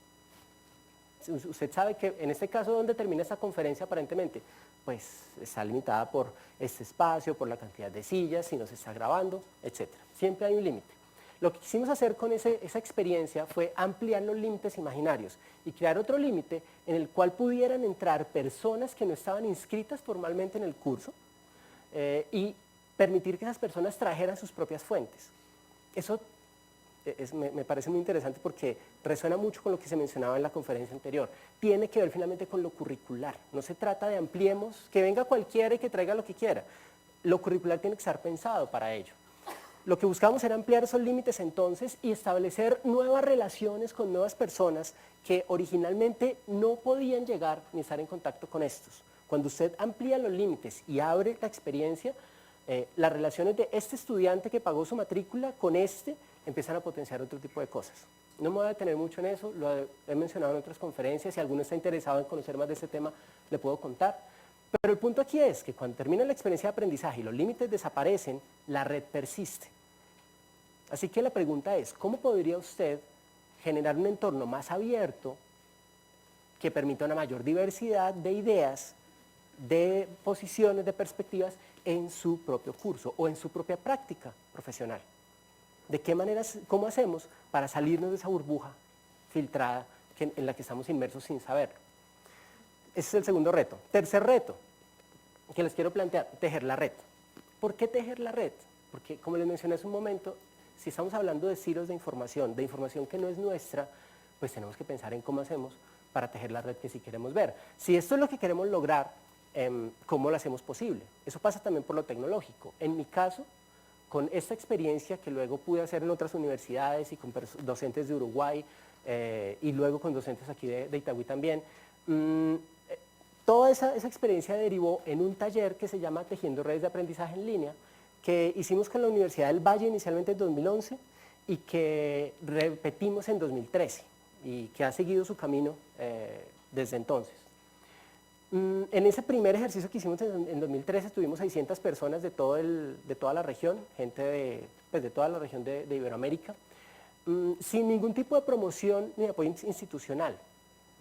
Usted sabe que en este caso, ¿dónde termina esta conferencia aparentemente? Pues está limitada por este espacio, por la cantidad de sillas, si no se está grabando, etc. Siempre hay un límite. Lo que quisimos hacer con esa experiencia fue ampliar los límites imaginarios y crear otro límite en el cual pudieran entrar personas que no estaban inscritas formalmente en el curso y permitir que esas personas trajeran sus propias fuentes. Eso me parece muy interesante porque resuena mucho con lo que se mencionaba en la conferencia anterior. Tiene que ver finalmente con lo curricular. No se trata de ampliemos, que venga cualquiera y que traiga lo que quiera. Lo curricular tiene que estar pensado para ello. Lo que buscamos era ampliar esos límites entonces y establecer nuevas relaciones con nuevas personas que originalmente no podían llegar ni estar en contacto con estos. Cuando usted amplía los límites y abre la experiencia, las relaciones de este estudiante que pagó su matrícula con este empiezan a potenciar otro tipo de cosas. No me voy a detener mucho en eso, lo he mencionado en otras conferencias, si alguno está interesado en conocer más de este tema, le puedo contar. Pero el punto aquí es que cuando termina la experiencia de aprendizaje y los límites desaparecen, la red persiste. Así que la pregunta es, ¿cómo podría usted generar un entorno más abierto que permita una mayor diversidad de ideas, de posiciones, de perspectivas en su propio curso o en su propia práctica profesional? ¿De qué manera, cómo hacemos para salirnos de esa burbuja filtrada en la que estamos inmersos sin saberlo? Ese es el segundo reto. Tercer reto, que les quiero plantear, tejer la red. ¿Por qué tejer la red? Porque, como les mencioné hace un momento, si estamos hablando de silos de información que no es nuestra, pues tenemos que pensar en cómo hacemos para tejer la red que sí queremos ver. Si esto es lo que queremos lograr, ¿cómo lo hacemos posible? Eso pasa también por lo tecnológico. En mi caso, con esta experiencia que luego pude hacer en otras universidades y con docentes de Uruguay y luego con docentes aquí de Itagüí también, toda esa experiencia derivó en un taller que se llama Tejiendo Redes de Aprendizaje en Línea, que hicimos con la Universidad del Valle inicialmente en 2011 y que repetimos en 2013 y que ha seguido su camino desde entonces. En ese primer ejercicio que hicimos en 2013 tuvimos 600 personas de toda la región, gente de toda la región de Iberoamérica, sin ningún tipo de promoción ni de apoyo institucional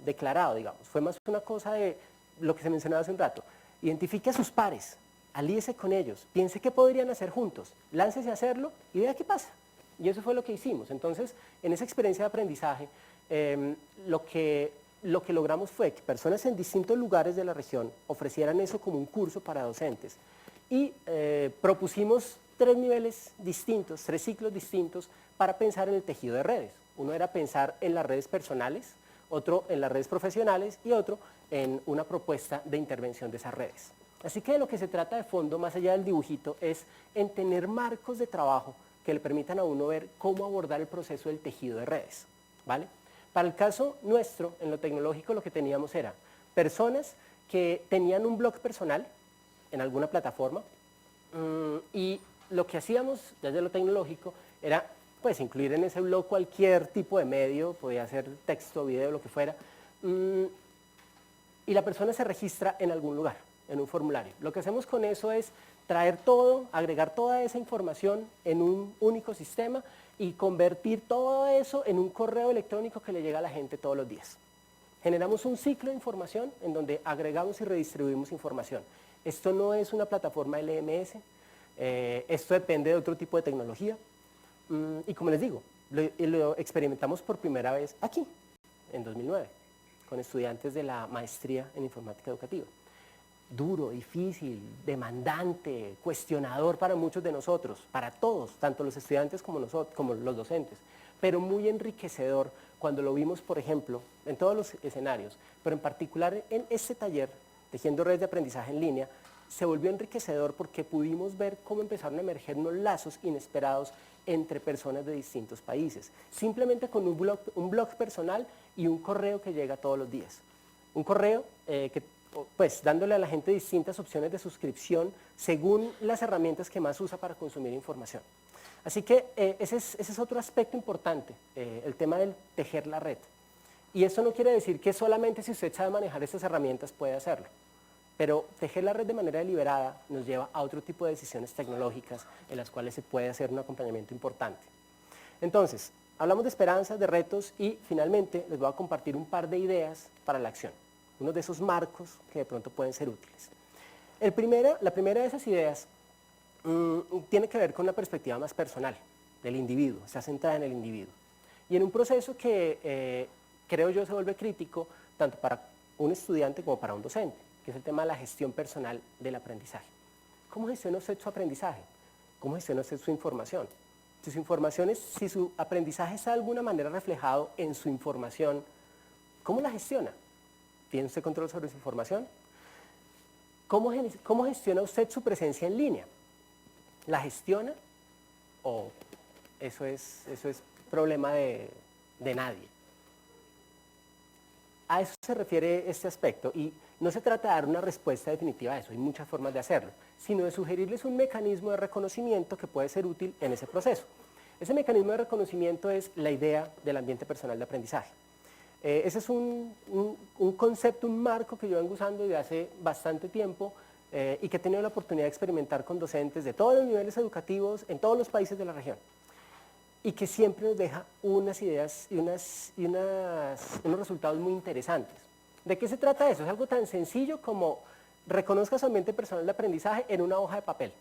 declarado, digamos. Fue más una cosa de lo que se mencionaba hace un rato. Identifique a sus pares, alíese con ellos, piense qué podrían hacer juntos, láncese a hacerlo y vea qué pasa. Y eso fue lo que hicimos. Entonces, en esa experiencia de aprendizaje, lo que logramos fue que personas en distintos lugares de la región ofrecieran eso como un curso para docentes. Y propusimos 3 niveles distintos, 3 ciclos distintos para pensar en el tejido de redes. Uno era pensar en las redes personales, otro en las redes profesionales y otro en una propuesta de intervención de esas redes. Así que de lo que se trata de fondo, más allá del dibujito, es en tener marcos de trabajo que le permitan a uno ver cómo abordar el proceso del tejido de redes, ¿vale? Para el caso nuestro, en lo tecnológico, lo que teníamos era personas que tenían un blog personal en alguna plataforma y lo que hacíamos desde lo tecnológico era pues incluir en ese blog cualquier tipo de medio, podía ser texto, video, lo que fuera, y la persona se registra en algún lugar, en un formulario. Lo que hacemos con eso es traer todo, agregar toda esa información en un único sistema y convertir todo eso en un correo electrónico que le llega a la gente todos los días. Generamos un ciclo de información en donde agregamos y redistribuimos información. Esto no es una plataforma LMS, esto depende de otro tipo de tecnología. Y como les digo, lo experimentamos por primera vez aquí, en 2009, con estudiantes de la maestría en informática educativa. Duro, difícil, demandante, cuestionador para muchos de nosotros, para todos, tanto los estudiantes como nosotros, como los docentes, pero muy enriquecedor cuando lo vimos, por ejemplo, en todos los escenarios, pero en particular en este taller, Tejiendo Redes de Aprendizaje en Línea, se volvió enriquecedor porque pudimos ver cómo empezaron a emerger unos lazos inesperados entre personas de distintos países, simplemente con un blog personal y un correo que llega todos los días. Un correo que pues dándole a la gente distintas opciones de suscripción según las herramientas que más usa para consumir información. Así que ese es otro aspecto importante, el tema del tejer la red. Y eso no quiere decir que solamente si usted sabe manejar estas herramientas puede hacerlo, pero tejer la red de manera deliberada nos lleva a otro tipo de decisiones tecnológicas en las cuales se puede hacer un acompañamiento importante. Entonces, hablamos de esperanzas, de retos y finalmente les voy a compartir un par de ideas para la acción. Uno de esos marcos que de pronto pueden ser útiles. La primera de esas ideas tiene que ver con una perspectiva más personal del individuo, está centrada en el individuo. Y en un proceso que creo yo se vuelve crítico tanto para un estudiante como para un docente, que es el tema de la gestión personal del aprendizaje. ¿Cómo gestiona usted su aprendizaje? ¿Cómo gestiona usted su información? Si su aprendizaje está de alguna manera reflejado en su información, ¿cómo la gestiona? ¿Tiene usted control sobre su información? ¿Cómo gestiona usted su presencia en línea? ¿La gestiona o eso es problema de nadie? A eso se refiere este aspecto y no se trata de dar una respuesta definitiva a eso, hay muchas formas de hacerlo, sino de sugerirles un mecanismo de reconocimiento que puede ser útil en ese proceso. Ese mecanismo de reconocimiento es la idea del ambiente personal de aprendizaje. Ese es un concepto, un marco que yo vengo usando desde hace bastante tiempo y que he tenido la oportunidad de experimentar con docentes de todos los niveles educativos en todos los países de la región y que siempre nos deja unas ideas y unos resultados muy interesantes. ¿De qué se trata eso? Es algo tan sencillo como reconozca su ambiente personal de aprendizaje en una hoja de papel.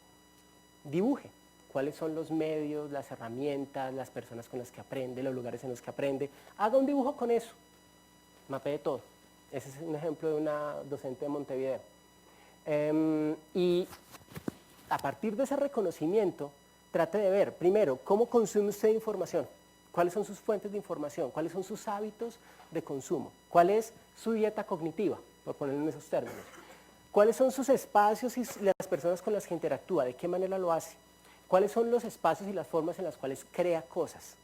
Dibuje cuáles son los medios, las herramientas, las personas con las que aprende, los lugares en los que aprende. Haga un dibujo con eso. Mapee todo. Ese es un ejemplo de una docente de Montevideo. Y a partir de ese reconocimiento, trate de ver, primero, cómo consume usted información, cuáles son sus fuentes de información, cuáles son sus hábitos de consumo, cuál es su dieta cognitiva, por ponerlo en esos términos, cuáles son sus espacios y las personas con las que interactúa, de qué manera lo hace, cuáles son los espacios y las formas en las cuales crea cosas,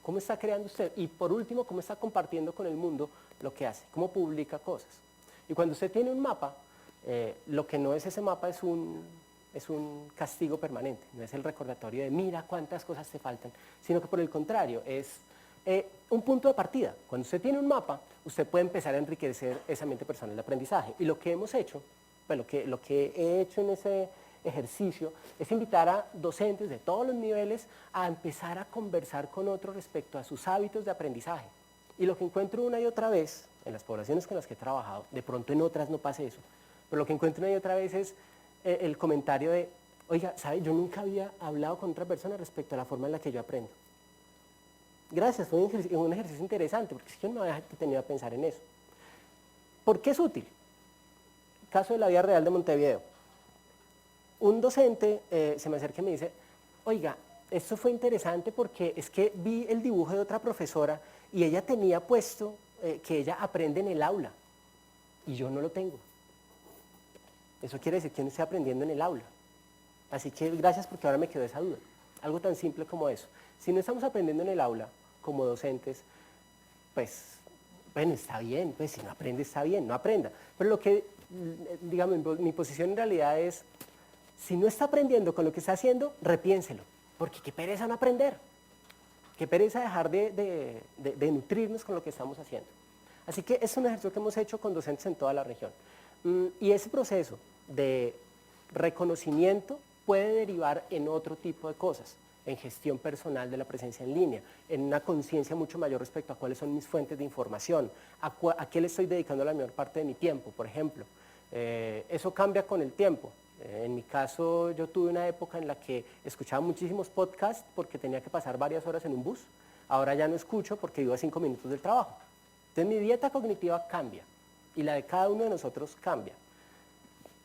cómo está creando usted y por último, cómo está compartiendo con el mundo lo que hace, cómo publica cosas. Y cuando usted tiene un mapa, lo que no es ese mapa es un castigo permanente, no es el recordatorio de mira cuántas cosas te faltan, sino que por el contrario, es un punto de partida. Cuando usted tiene un mapa, usted puede empezar a enriquecer ese ambiente personal de aprendizaje. Y lo que hemos hecho, pues lo que he hecho en ese ejercicio es invitar a docentes de todos los niveles a empezar a conversar con otros respecto a sus hábitos de aprendizaje. Y lo que encuentro una y otra vez, en las poblaciones con las que he trabajado, de pronto en otras no pasa eso, pero lo que encuentro una y otra vez es el comentario de, oiga, ¿sabe? Yo nunca había hablado con otra persona respecto a la forma en la que yo aprendo. Gracias, fue un ejercicio interesante, porque es que yo no había tenido a pensar en eso. ¿Por qué es útil? Caso de la vida real de Montevideo. Un docente se me acerca y me dice, oiga, esto fue interesante porque es que vi el dibujo de otra profesora y ella tenía puesto que ella aprende en el aula y yo no lo tengo. Eso quiere decir que uno está aprendiendo en el aula. Así que gracias porque ahora me quedó esa duda. Algo tan simple como eso. Si no estamos aprendiendo en el aula como docentes, pues, bueno, está bien, pues si no aprende está bien, no aprenda. Pero lo que, digamos, mi posición en realidad es, si no está aprendiendo con lo que está haciendo, repiénselo. Porque qué pereza no aprender. Qué pereza dejar de nutrirnos con lo que estamos haciendo. Así que es un ejercicio que hemos hecho con docentes en toda la región. Y ese proceso de reconocimiento puede derivar en otro tipo de cosas, en gestión personal de la presencia en línea, en una conciencia mucho mayor respecto a cuáles son mis fuentes de información, a qué le estoy dedicando la mayor parte de mi tiempo, por ejemplo. Eso cambia con el tiempo. En mi caso, yo tuve una época en la que escuchaba muchísimos podcasts porque tenía que pasar varias horas en un bus. Ahora ya no escucho porque vivo a 5 minutos del trabajo. Entonces mi dieta cognitiva cambia y la de cada uno de nosotros cambia.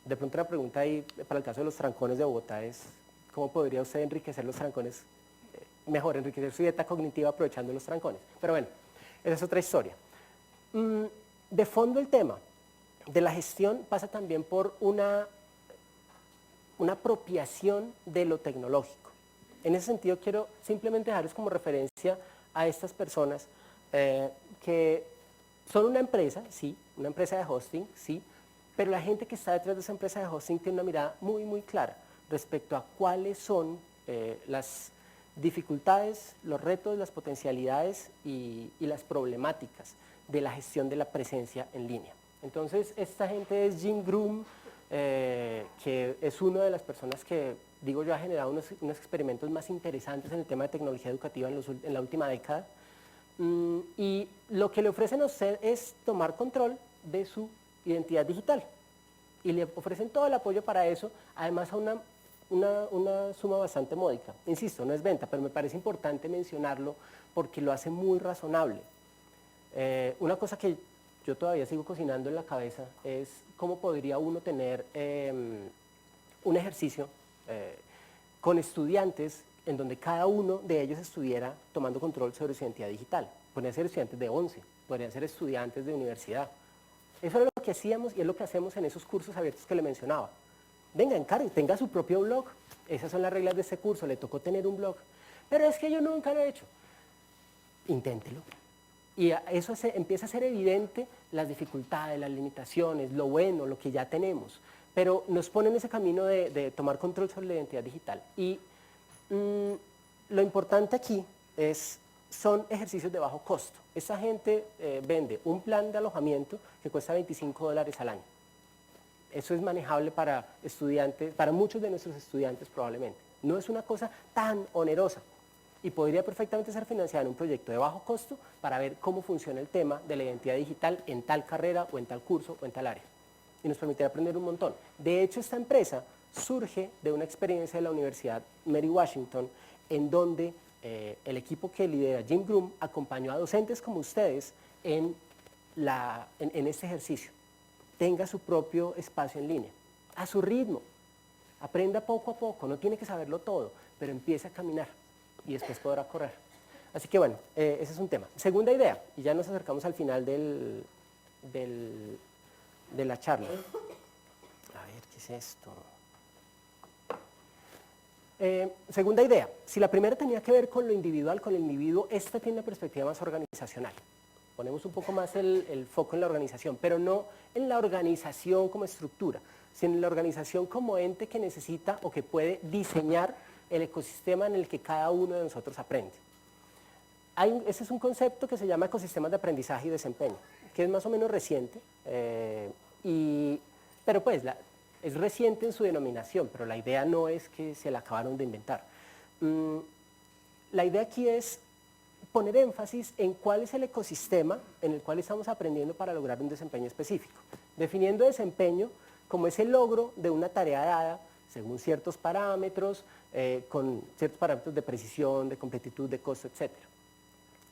De pronto una pregunta ahí para el caso de los trancones de Bogotá es, ¿cómo podría usted enriquecer los trancones? Mejor, enriquecer su dieta cognitiva aprovechando los trancones. Pero bueno, esa es otra historia. De fondo el tema de la gestión pasa también por una apropiación de lo tecnológico. En ese sentido quiero simplemente dejarles como referencia a estas personas que son una empresa, sí, una empresa de hosting, sí, pero la gente que está detrás de esa empresa de hosting tiene una mirada muy, muy clara respecto a cuáles son las dificultades, los retos, las potencialidades y las problemáticas de la gestión de la presencia en línea. Entonces, esta gente es Jim Groom, que es una de las personas que, digo yo, ha generado unos experimentos más interesantes en el tema de tecnología educativa en la última década. Y lo que le ofrecen a usted es tomar control de su identidad digital. Y le ofrecen todo el apoyo para eso, además a una suma bastante módica. Insisto, no es venta, pero me parece importante mencionarlo porque lo hace muy razonable. Una cosa que yo todavía sigo cocinando en la cabeza es cómo podría uno tener un ejercicio con estudiantes en donde cada uno de ellos estuviera tomando control sobre su identidad digital. Podrían ser estudiantes de 11, podrían ser estudiantes de universidad. Eso es lo que hacíamos y es lo que hacemos en esos cursos abiertos que le mencionaba. Venga, encargue, tenga su propio blog. Esas son las reglas de ese curso, le tocó tener un blog. Pero es que yo nunca lo he hecho. Inténtelo. Y eso empieza a ser evidente las dificultades, las limitaciones, lo bueno, lo que ya tenemos. Pero nos pone en ese camino de tomar control sobre la identidad digital. Y lo importante aquí son ejercicios de bajo costo. Esta gente vende un plan de alojamiento que cuesta $25 al año. Eso es manejable para estudiantes, para muchos de nuestros estudiantes probablemente. No es una cosa tan onerosa y podría perfectamente ser financiada en un proyecto de bajo costo para ver cómo funciona el tema de la identidad digital en tal carrera o en tal curso o en tal área. Y nos permitiría aprender un montón. De hecho, esta empresa surge de una experiencia de la Universidad Mary Washington en donde el equipo que lidera Jim Groom acompañó a docentes como ustedes en este ejercicio. tenga su propio espacio en línea, a su ritmo. Aprenda poco a poco, no tiene que saberlo todo, pero empiece a caminar y después podrá correr. Así que bueno, ese es un tema. Segunda idea, y ya nos acercamos al final de la charla. A ver, ¿qué es esto? Segunda idea, si la primera tenía que ver con lo individual, con el individuo, esta tiene una perspectiva más organizacional. Ponemos un poco más el foco en la organización, pero no en la organización como estructura, sino en la organización como ente que necesita o que puede diseñar el ecosistema en el que cada uno de nosotros aprende. Ese es un concepto que se llama ecosistemas de aprendizaje y desempeño, que es más o menos reciente, pero pues es reciente en su denominación, pero la idea no es que se la acabaron de inventar. La idea aquí es poner énfasis en cuál es el ecosistema en el cual estamos aprendiendo para lograr un desempeño específico, definiendo desempeño como ese logro de una tarea dada según ciertos parámetros, con ciertos parámetros de precisión, de completitud, de costo, etc.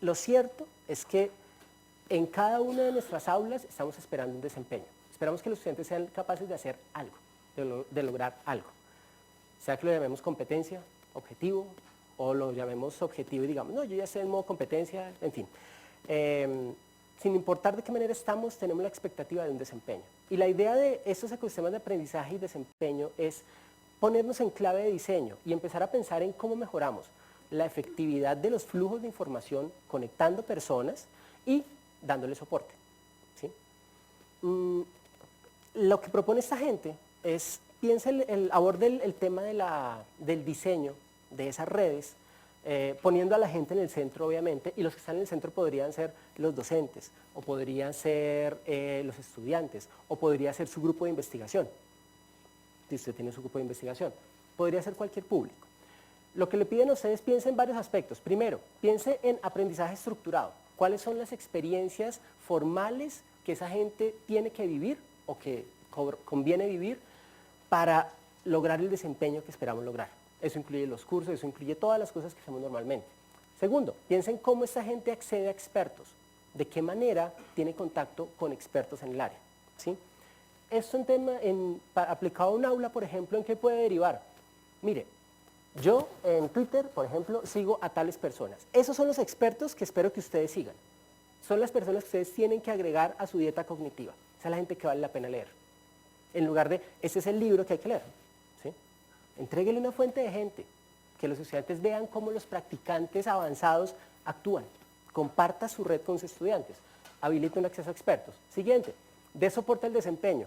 Lo cierto es que en cada una de nuestras aulas estamos esperando un desempeño. Esperamos que los estudiantes sean capaces de hacer algo, de lograr algo. Sea que lo llamemos competencia, objetivo, o lo llamemos objetivo y digamos, no, yo ya sé el modo competencia, en fin. Sin importar de qué manera estamos, tenemos la expectativa de un desempeño. Y la idea de estos ecosistemas de aprendizaje y desempeño es ponernos en clave de diseño y empezar a pensar en cómo mejoramos la efectividad de los flujos de información conectando personas y dándole soporte. ¿Sí? Lo que propone esta gente es, aborde el tema del diseño de esas redes, poniendo a la gente en el centro, obviamente, y los que están en el centro podrían ser los docentes, o podrían ser los estudiantes, o podría ser su grupo de investigación, si usted tiene su grupo de investigación, podría ser cualquier público. Lo que le piden a ustedes, piense en varios aspectos. Primero, piense en aprendizaje estructurado. ¿Cuáles son las experiencias formales que esa gente tiene que vivir o que conviene vivir para lograr el desempeño que esperamos lograr? Eso incluye los cursos, eso incluye todas las cosas que hacemos normalmente. Segundo, piensen cómo esta gente accede a expertos, de qué manera tiene contacto con expertos en el área. ¿Sí? Esto aplicado a un aula, por ejemplo, ¿en qué puede derivar? Mire, yo en Twitter, por ejemplo, sigo a tales personas. Esos son los expertos que espero que ustedes sigan. Son las personas que ustedes tienen que agregar a su dieta cognitiva. Esa es la gente que vale la pena leer. En lugar de, este es el libro que hay que leer. ¿Sí? Entréguele una fuente de gente, que los estudiantes vean cómo los practicantes avanzados actúan. Comparta su red con sus estudiantes. Habilite un acceso a expertos. Siguiente, dé soporte al desempeño.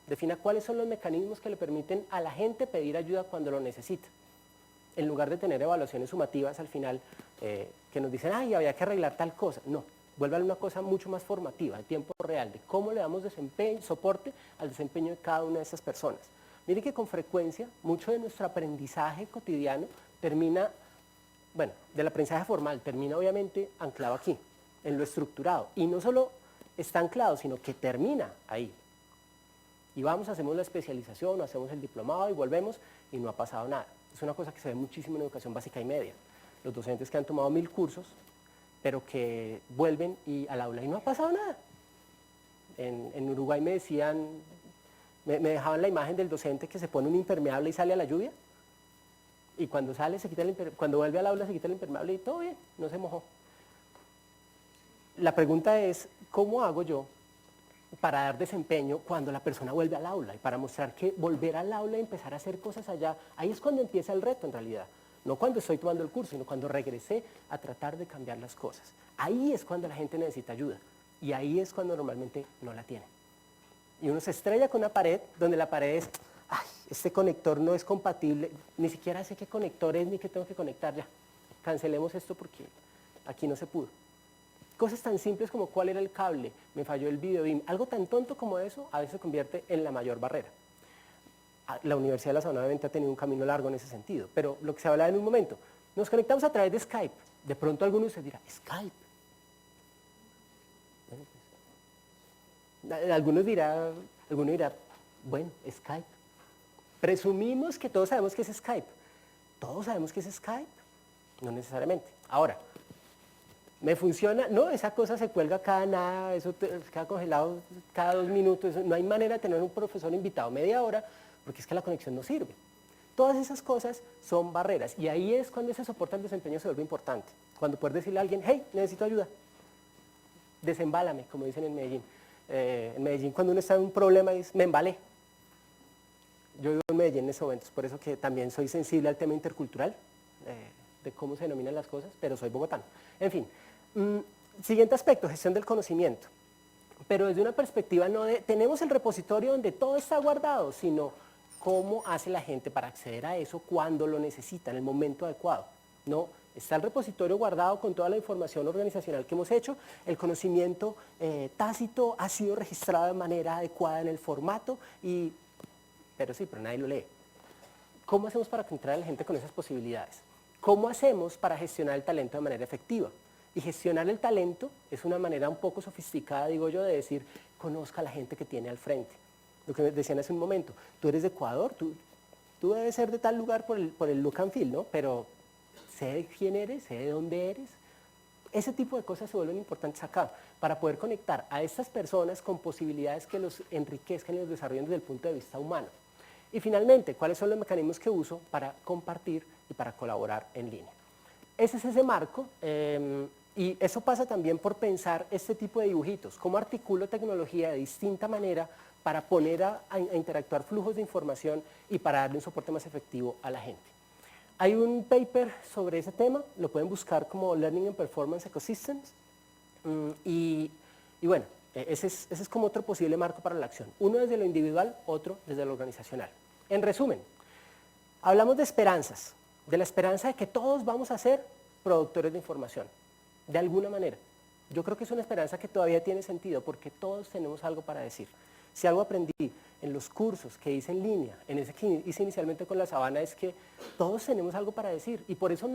Defina cuáles son los mecanismos que le permiten a la gente pedir ayuda cuando lo necesita. En lugar de tener evaluaciones sumativas al final que nos dicen, ay, había que arreglar tal cosa. No, vuelve a una cosa mucho más formativa, de tiempo real, de cómo le damos soporte al desempeño de cada una de esas personas. Mire que con frecuencia, mucho de nuestro aprendizaje cotidiano termina, bueno, del aprendizaje formal, termina obviamente anclado aquí, en lo estructurado. Y no solo está anclado, sino que termina ahí. Y vamos, hacemos la especialización, hacemos el diplomado y volvemos y no ha pasado nada. Es una cosa que se ve muchísimo en educación básica y media. Los docentes que han tomado 1000 cursos, pero que vuelven al aula y no ha pasado nada. En Uruguay me decían, me dejaban la imagen del docente que se pone un impermeable y sale a la lluvia. Y cuando sale, cuando vuelve al aula se quita el impermeable y todo bien, no se mojó. La pregunta es, ¿cómo hago yo para dar desempeño cuando la persona vuelve al aula y para mostrar que volver al aula y empezar a hacer cosas allá, ahí es cuando empieza el reto en realidad, no cuando estoy tomando el curso, sino cuando regresé a tratar de cambiar las cosas. Ahí es cuando la gente necesita ayuda y ahí es cuando normalmente no la tiene. Y uno se estrella con una pared donde la pared es, ay, este conector no es compatible, ni siquiera sé qué conector es ni qué tengo que conectar ya, cancelemos esto porque aquí no se pudo. Cosas tan simples como cuál era el cable, me falló el video BIM, algo tan tonto como eso a veces se convierte en la mayor barrera. La Universidad de la Sabana ha tenido un camino largo en ese sentido, pero lo que se hablaba en un momento, nos conectamos a través de Skype, de pronto alguno de ustedes dirá, Skype. Alguno dirá, bueno, Skype. Presumimos que todos sabemos que es Skype. ¿Todos sabemos que es Skype? No necesariamente. Ahora, ¿Me funciona? No, esa cosa se cuelga cada nada, eso queda congelado cada 2 minutos, no hay manera de tener un profesor invitado media hora porque es que la conexión no sirve. Todas esas cosas son barreras y ahí es cuando ese soporte al desempeño se vuelve importante. Cuando puedes decirle a alguien, hey, necesito ayuda, desembálame, como dicen en Medellín. En Medellín cuando uno está en un problema dice, me embalé. Yo vivo en Medellín en ese momento, por eso que también soy sensible al tema intercultural, de cómo se denominan las cosas, pero soy bogotano. En fin, siguiente aspecto, gestión del conocimiento. Pero desde una perspectiva no de, tenemos el repositorio donde todo está guardado, sino cómo hace la gente para acceder a eso cuando lo necesita, en el momento adecuado. No, está el repositorio guardado con toda la información organizacional que hemos hecho, el conocimiento tácito ha sido registrado de manera adecuada en el formato, pero nadie lo lee. ¿Cómo hacemos para encontrar a la gente con esas posibilidades? ¿Cómo hacemos para gestionar el talento de manera efectiva? Y gestionar el talento es una manera un poco sofisticada, digo yo, de decir, conozca a la gente que tiene al frente. Lo que me decían hace un momento, tú eres de Ecuador, tú debes ser de tal lugar por el look and feel, ¿no? Pero sé quién eres, sé de dónde eres. Ese tipo de cosas se vuelven importantes acá, para poder conectar a estas personas con posibilidades que los enriquezcan y los desarrollen desde el punto de vista humano. Y finalmente, ¿cuáles son los mecanismos que uso para compartir y para colaborar en línea? Ese es ese marco, y eso pasa también por pensar este tipo de dibujitos, cómo articulo tecnología de distinta manera para poner a interactuar flujos de información y para darle un soporte más efectivo a la gente. Hay un paper sobre ese tema, lo pueden buscar como Learning and Performance Ecosystems, y bueno, ese es como otro posible marco para la acción, uno desde lo individual, otro desde lo organizacional. En resumen, hablamos de esperanzas, de la esperanza de que todos vamos a ser productores de información, de alguna manera. Yo creo que es una esperanza que todavía tiene sentido porque todos tenemos algo para decir. Si algo aprendí en los cursos que hice en línea, en ese que hice inicialmente con la Sabana, es que todos tenemos algo para decir y por eso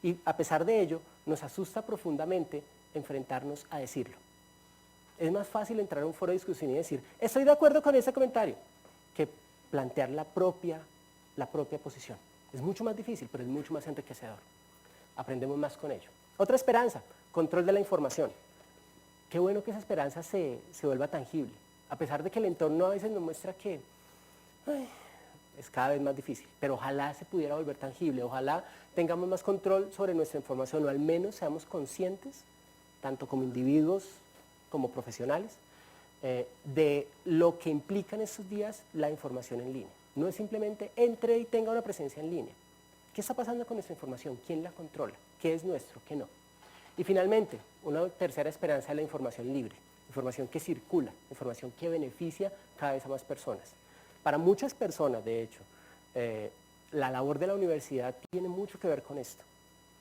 y a pesar de ello, nos asusta profundamente enfrentarnos a decirlo. Es más fácil entrar a un foro de discusión y decir, estoy de acuerdo con ese comentario, que plantear la propia posición. Es mucho más difícil, pero es mucho más enriquecedor. Aprendemos más con ello. Otra esperanza, control de la información. Qué bueno que esa esperanza se vuelva tangible, a pesar de que el entorno a veces nos muestra que es cada vez más difícil, pero ojalá se pudiera volver tangible, ojalá tengamos más control sobre nuestra información, o al menos seamos conscientes, tanto como individuos como profesionales, de lo que implica en estos días la información en línea. No es simplemente entre y tenga una presencia en línea. ¿Qué está pasando con nuestra información? ¿Quién la controla? ¿Qué es nuestro? ¿Qué no? Y finalmente, una tercera esperanza es la información libre, información que circula, información que beneficia cada vez a más personas. Para muchas personas, de hecho, la labor de la universidad tiene mucho que ver con esto.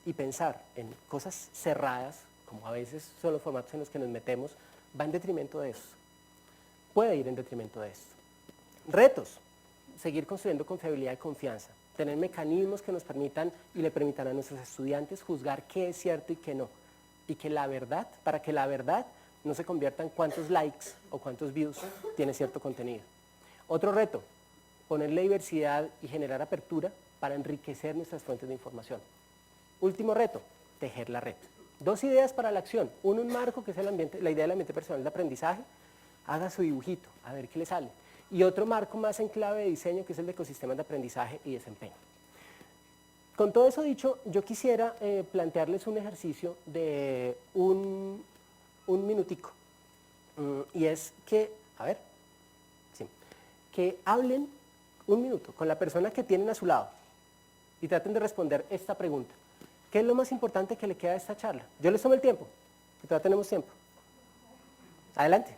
Y pensar en cosas cerradas, como a veces son los formatos en los que nos metemos, va en detrimento de esto. Puede ir en detrimento de esto. Retos, seguir construyendo confiabilidad y confianza, tener mecanismos que nos permitan y le permitan a nuestros estudiantes juzgar qué es cierto y qué no. Y que la verdad, para que la verdad no se convierta en cuántos likes o cuántos views tiene cierto contenido. Otro reto, ponerle diversidad y generar apertura para enriquecer nuestras fuentes de información. Último reto, tejer la red. 2 ideas para la acción. Uno, un marco, que es la idea del ambiente personal de aprendizaje. Haga su dibujito, a ver qué le sale. Y otro marco más en clave de diseño, que es el de ecosistemas de aprendizaje y desempeño. Con todo eso dicho, yo quisiera plantearles un ejercicio de un minutico. Y es que, que hablen un minuto con la persona que tienen a su lado y traten de responder esta pregunta. ¿Qué es lo más importante que le queda a esta charla? Yo les tomo el tiempo, que todavía tenemos tiempo. Adelante.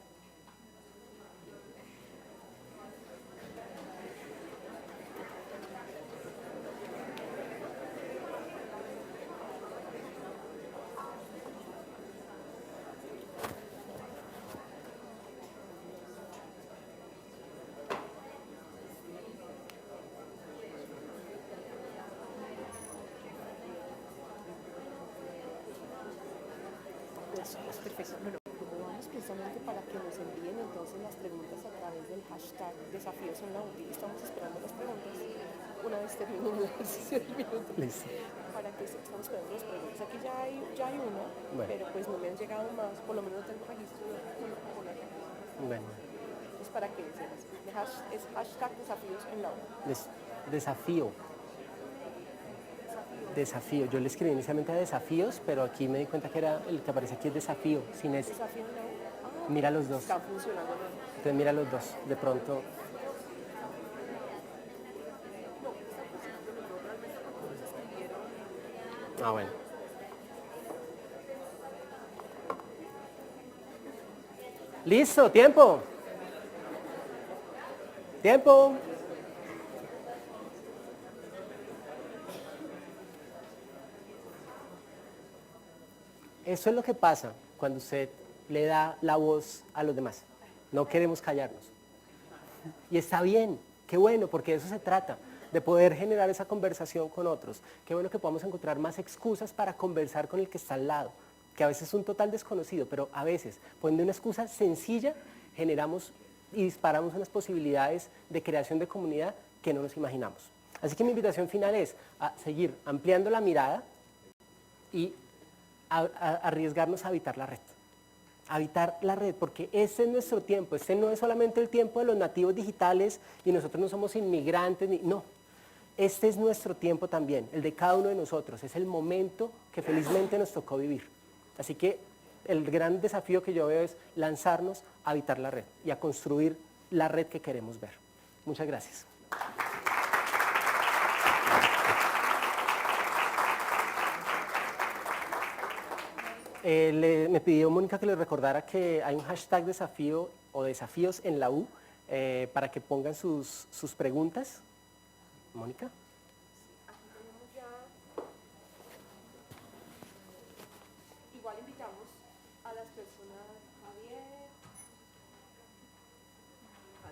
Perfecto. Bueno, como vamos precisamente para que nos envíen entonces las preguntas a través del hashtag Desafíos en la UTI, estamos esperando las preguntas una vez termine el ejercicio del minuto. Listo. Para que pues estamos esperando las preguntas. Aquí ya hay una, Bueno. pero pues no me han llegado más, por lo menos no tengo registro con la respuesta. Bueno, Es para que sepas. Es hashtag desafíos en la U. desafío. Desafío. Yo le escribí inicialmente a desafíos, pero aquí me di cuenta que era el que aparece aquí es desafío, sin ese. Desafío en la U. Mira los dos. Están funcionando los dos. Entonces mira los dos. De pronto. Ah, bueno. Listo, tiempo. Tiempo. Eso es lo que pasa cuando usted le da la voz a los demás. No queremos callarnos. Y está bien, qué bueno, porque de eso se trata, de poder generar esa conversación con otros. Qué bueno que podamos encontrar más excusas para conversar con el que está al lado, que a veces es un total desconocido, pero a veces, poniendo una excusa sencilla, generamos y disparamos unas posibilidades de creación de comunidad que no nos imaginamos. Así que mi invitación final es a seguir ampliando la mirada y a arriesgarnos a habitar la red. Habitar la red, porque ese es nuestro tiempo, este no es solamente el tiempo de los nativos digitales y nosotros no somos inmigrantes, no. Este es nuestro tiempo también, el de cada uno de nosotros, es el momento que felizmente nos tocó vivir. Así que el gran desafío que yo veo es lanzarnos a habitar la red y a construir la red que queremos ver. Muchas gracias. Me pidió Mónica que les recordara que hay un hashtag desafío o desafíos en la U para que pongan sus preguntas. Mónica. Aquí tenemos ya. Igual invitamos a las personas, Javier,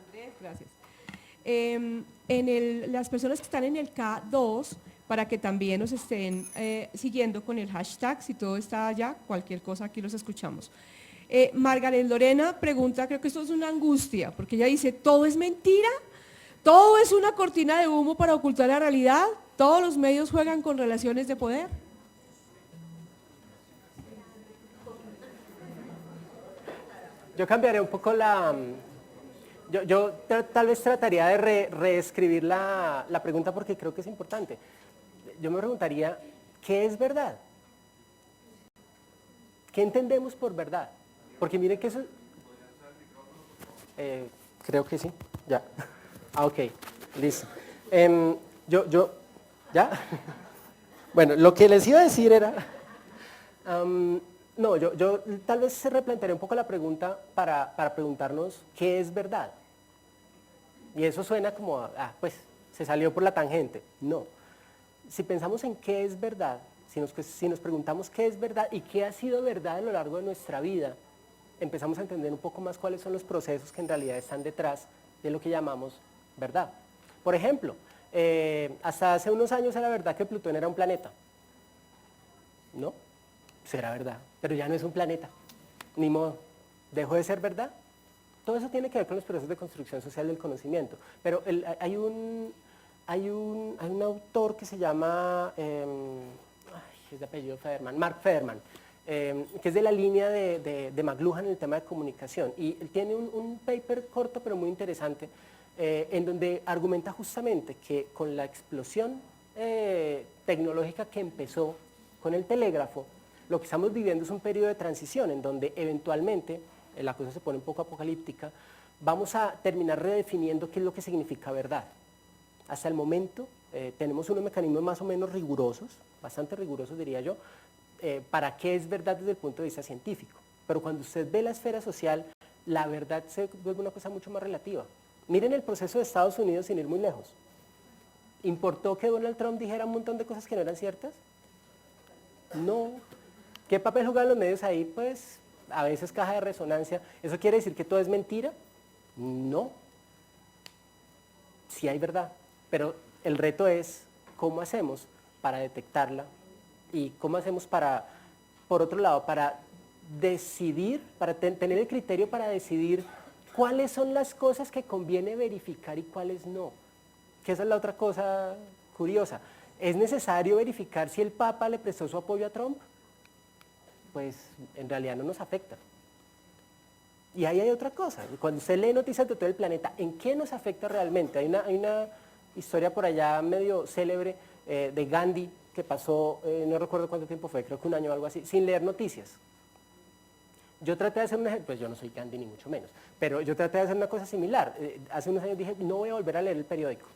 Andrés, gracias. Las personas que están en el K2, para que también nos estén siguiendo con el hashtag, si todo está allá, cualquier cosa aquí los escuchamos. Margaret Lorena pregunta, creo que esto es una angustia, porque ella dice, ¿todo es mentira? ¿Todo es una cortina de humo para ocultar la realidad? ¿Todos los medios juegan con relaciones de poder? Yo cambiaré un poco la... Yo tal vez trataría de reescribir la pregunta porque creo que es importante. Yo me preguntaría, ¿qué es verdad? ¿Qué entendemos por verdad? Porque miren que eso... creo que sí, ya. Ah, ok, listo. ¿Ya? Bueno, lo que les iba a decir era... no, yo tal vez se replantearé un poco la pregunta para preguntarnos qué es verdad. Y eso suena como, pues se salió por la tangente. No. Si pensamos en qué es verdad, si nos preguntamos qué es verdad y qué ha sido verdad a lo largo de nuestra vida, empezamos a entender un poco más cuáles son los procesos que en realidad están detrás de lo que llamamos verdad. Por ejemplo, hasta hace unos años era verdad que Plutón era un planeta. ¿No? Pues era verdad, pero ya no es un planeta. Ni modo. ¿Dejó de ser verdad? Todo eso tiene que ver con los procesos de construcción social del conocimiento. Pero hay un autor que se llama, es de apellido Federman, Mark Federman, que es de la línea de McLuhan en el tema de comunicación. Y él tiene un paper corto pero muy interesante en donde argumenta justamente que con la explosión tecnológica que empezó con el telégrafo, lo que estamos viviendo es un periodo de transición en donde eventualmente, la cosa se pone un poco apocalíptica, vamos a terminar redefiniendo qué es lo que significa verdad. Hasta el momento tenemos unos mecanismos más o menos rigurosos, bastante rigurosos diría yo, para qué es verdad desde el punto de vista científico. Pero cuando usted ve la esfera social, la verdad se vuelve una cosa mucho más relativa. Miren el proceso de Estados Unidos sin ir muy lejos. ¿Importó que Donald Trump dijera un montón de cosas que no eran ciertas? No. ¿Qué papel juegan los medios ahí? Pues a veces caja de resonancia. ¿Eso quiere decir que todo es mentira? No. Sí hay verdad, pero el reto es cómo hacemos para detectarla y cómo hacemos para, por otro lado, para decidir, para tener el criterio para decidir cuáles son las cosas que conviene verificar y cuáles no. Que esa es la otra cosa curiosa. ¿Es necesario verificar si el Papa le prestó su apoyo a Trump? Pues en realidad no nos afecta. Y ahí hay otra cosa. Cuando usted lee noticias de todo el planeta, ¿en qué nos afecta realmente? Hay una historia por allá medio célebre de Gandhi que pasó, no recuerdo cuánto tiempo fue, creo que un año o algo así, sin leer noticias. Yo traté de hacer pues yo no soy Gandhi ni mucho menos, pero yo traté de hacer una cosa similar. Hace unos años dije, no voy a volver a leer el periódico.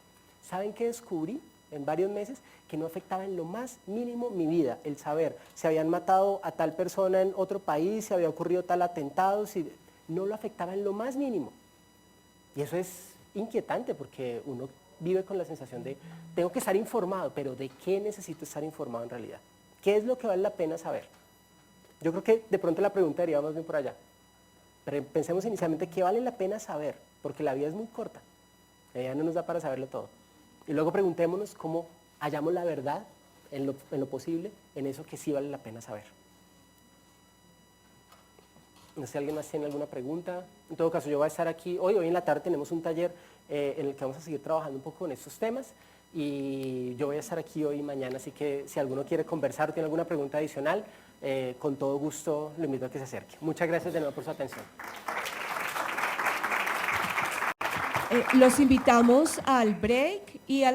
¿Saben qué descubrí en varios meses? Que no afectaba en lo más mínimo mi vida, el saber si habían matado a tal persona en otro país, si había ocurrido tal atentado, si no lo afectaba en lo más mínimo. Y eso es inquietante porque uno vive con la sensación de, tengo que estar informado, pero ¿de qué necesito estar informado en realidad? ¿Qué es lo que vale la pena saber? Yo creo que de pronto la pregunta iría más bien por allá. Pero pensemos inicialmente qué vale la pena saber, porque la vida es muy corta. La vida no nos da para saberlo todo. Y luego preguntémonos cómo hallamos la verdad en lo posible, en eso que sí vale la pena saber. No sé si alguien más tiene alguna pregunta. En todo caso, yo voy a estar aquí hoy en la tarde tenemos un taller en el que vamos a seguir trabajando un poco con estos temas y yo voy a estar aquí hoy y mañana, así que si alguno quiere conversar o tiene alguna pregunta adicional, con todo gusto lo invito a que se acerque. Muchas gracias de nuevo por su atención. Los invitamos al break y a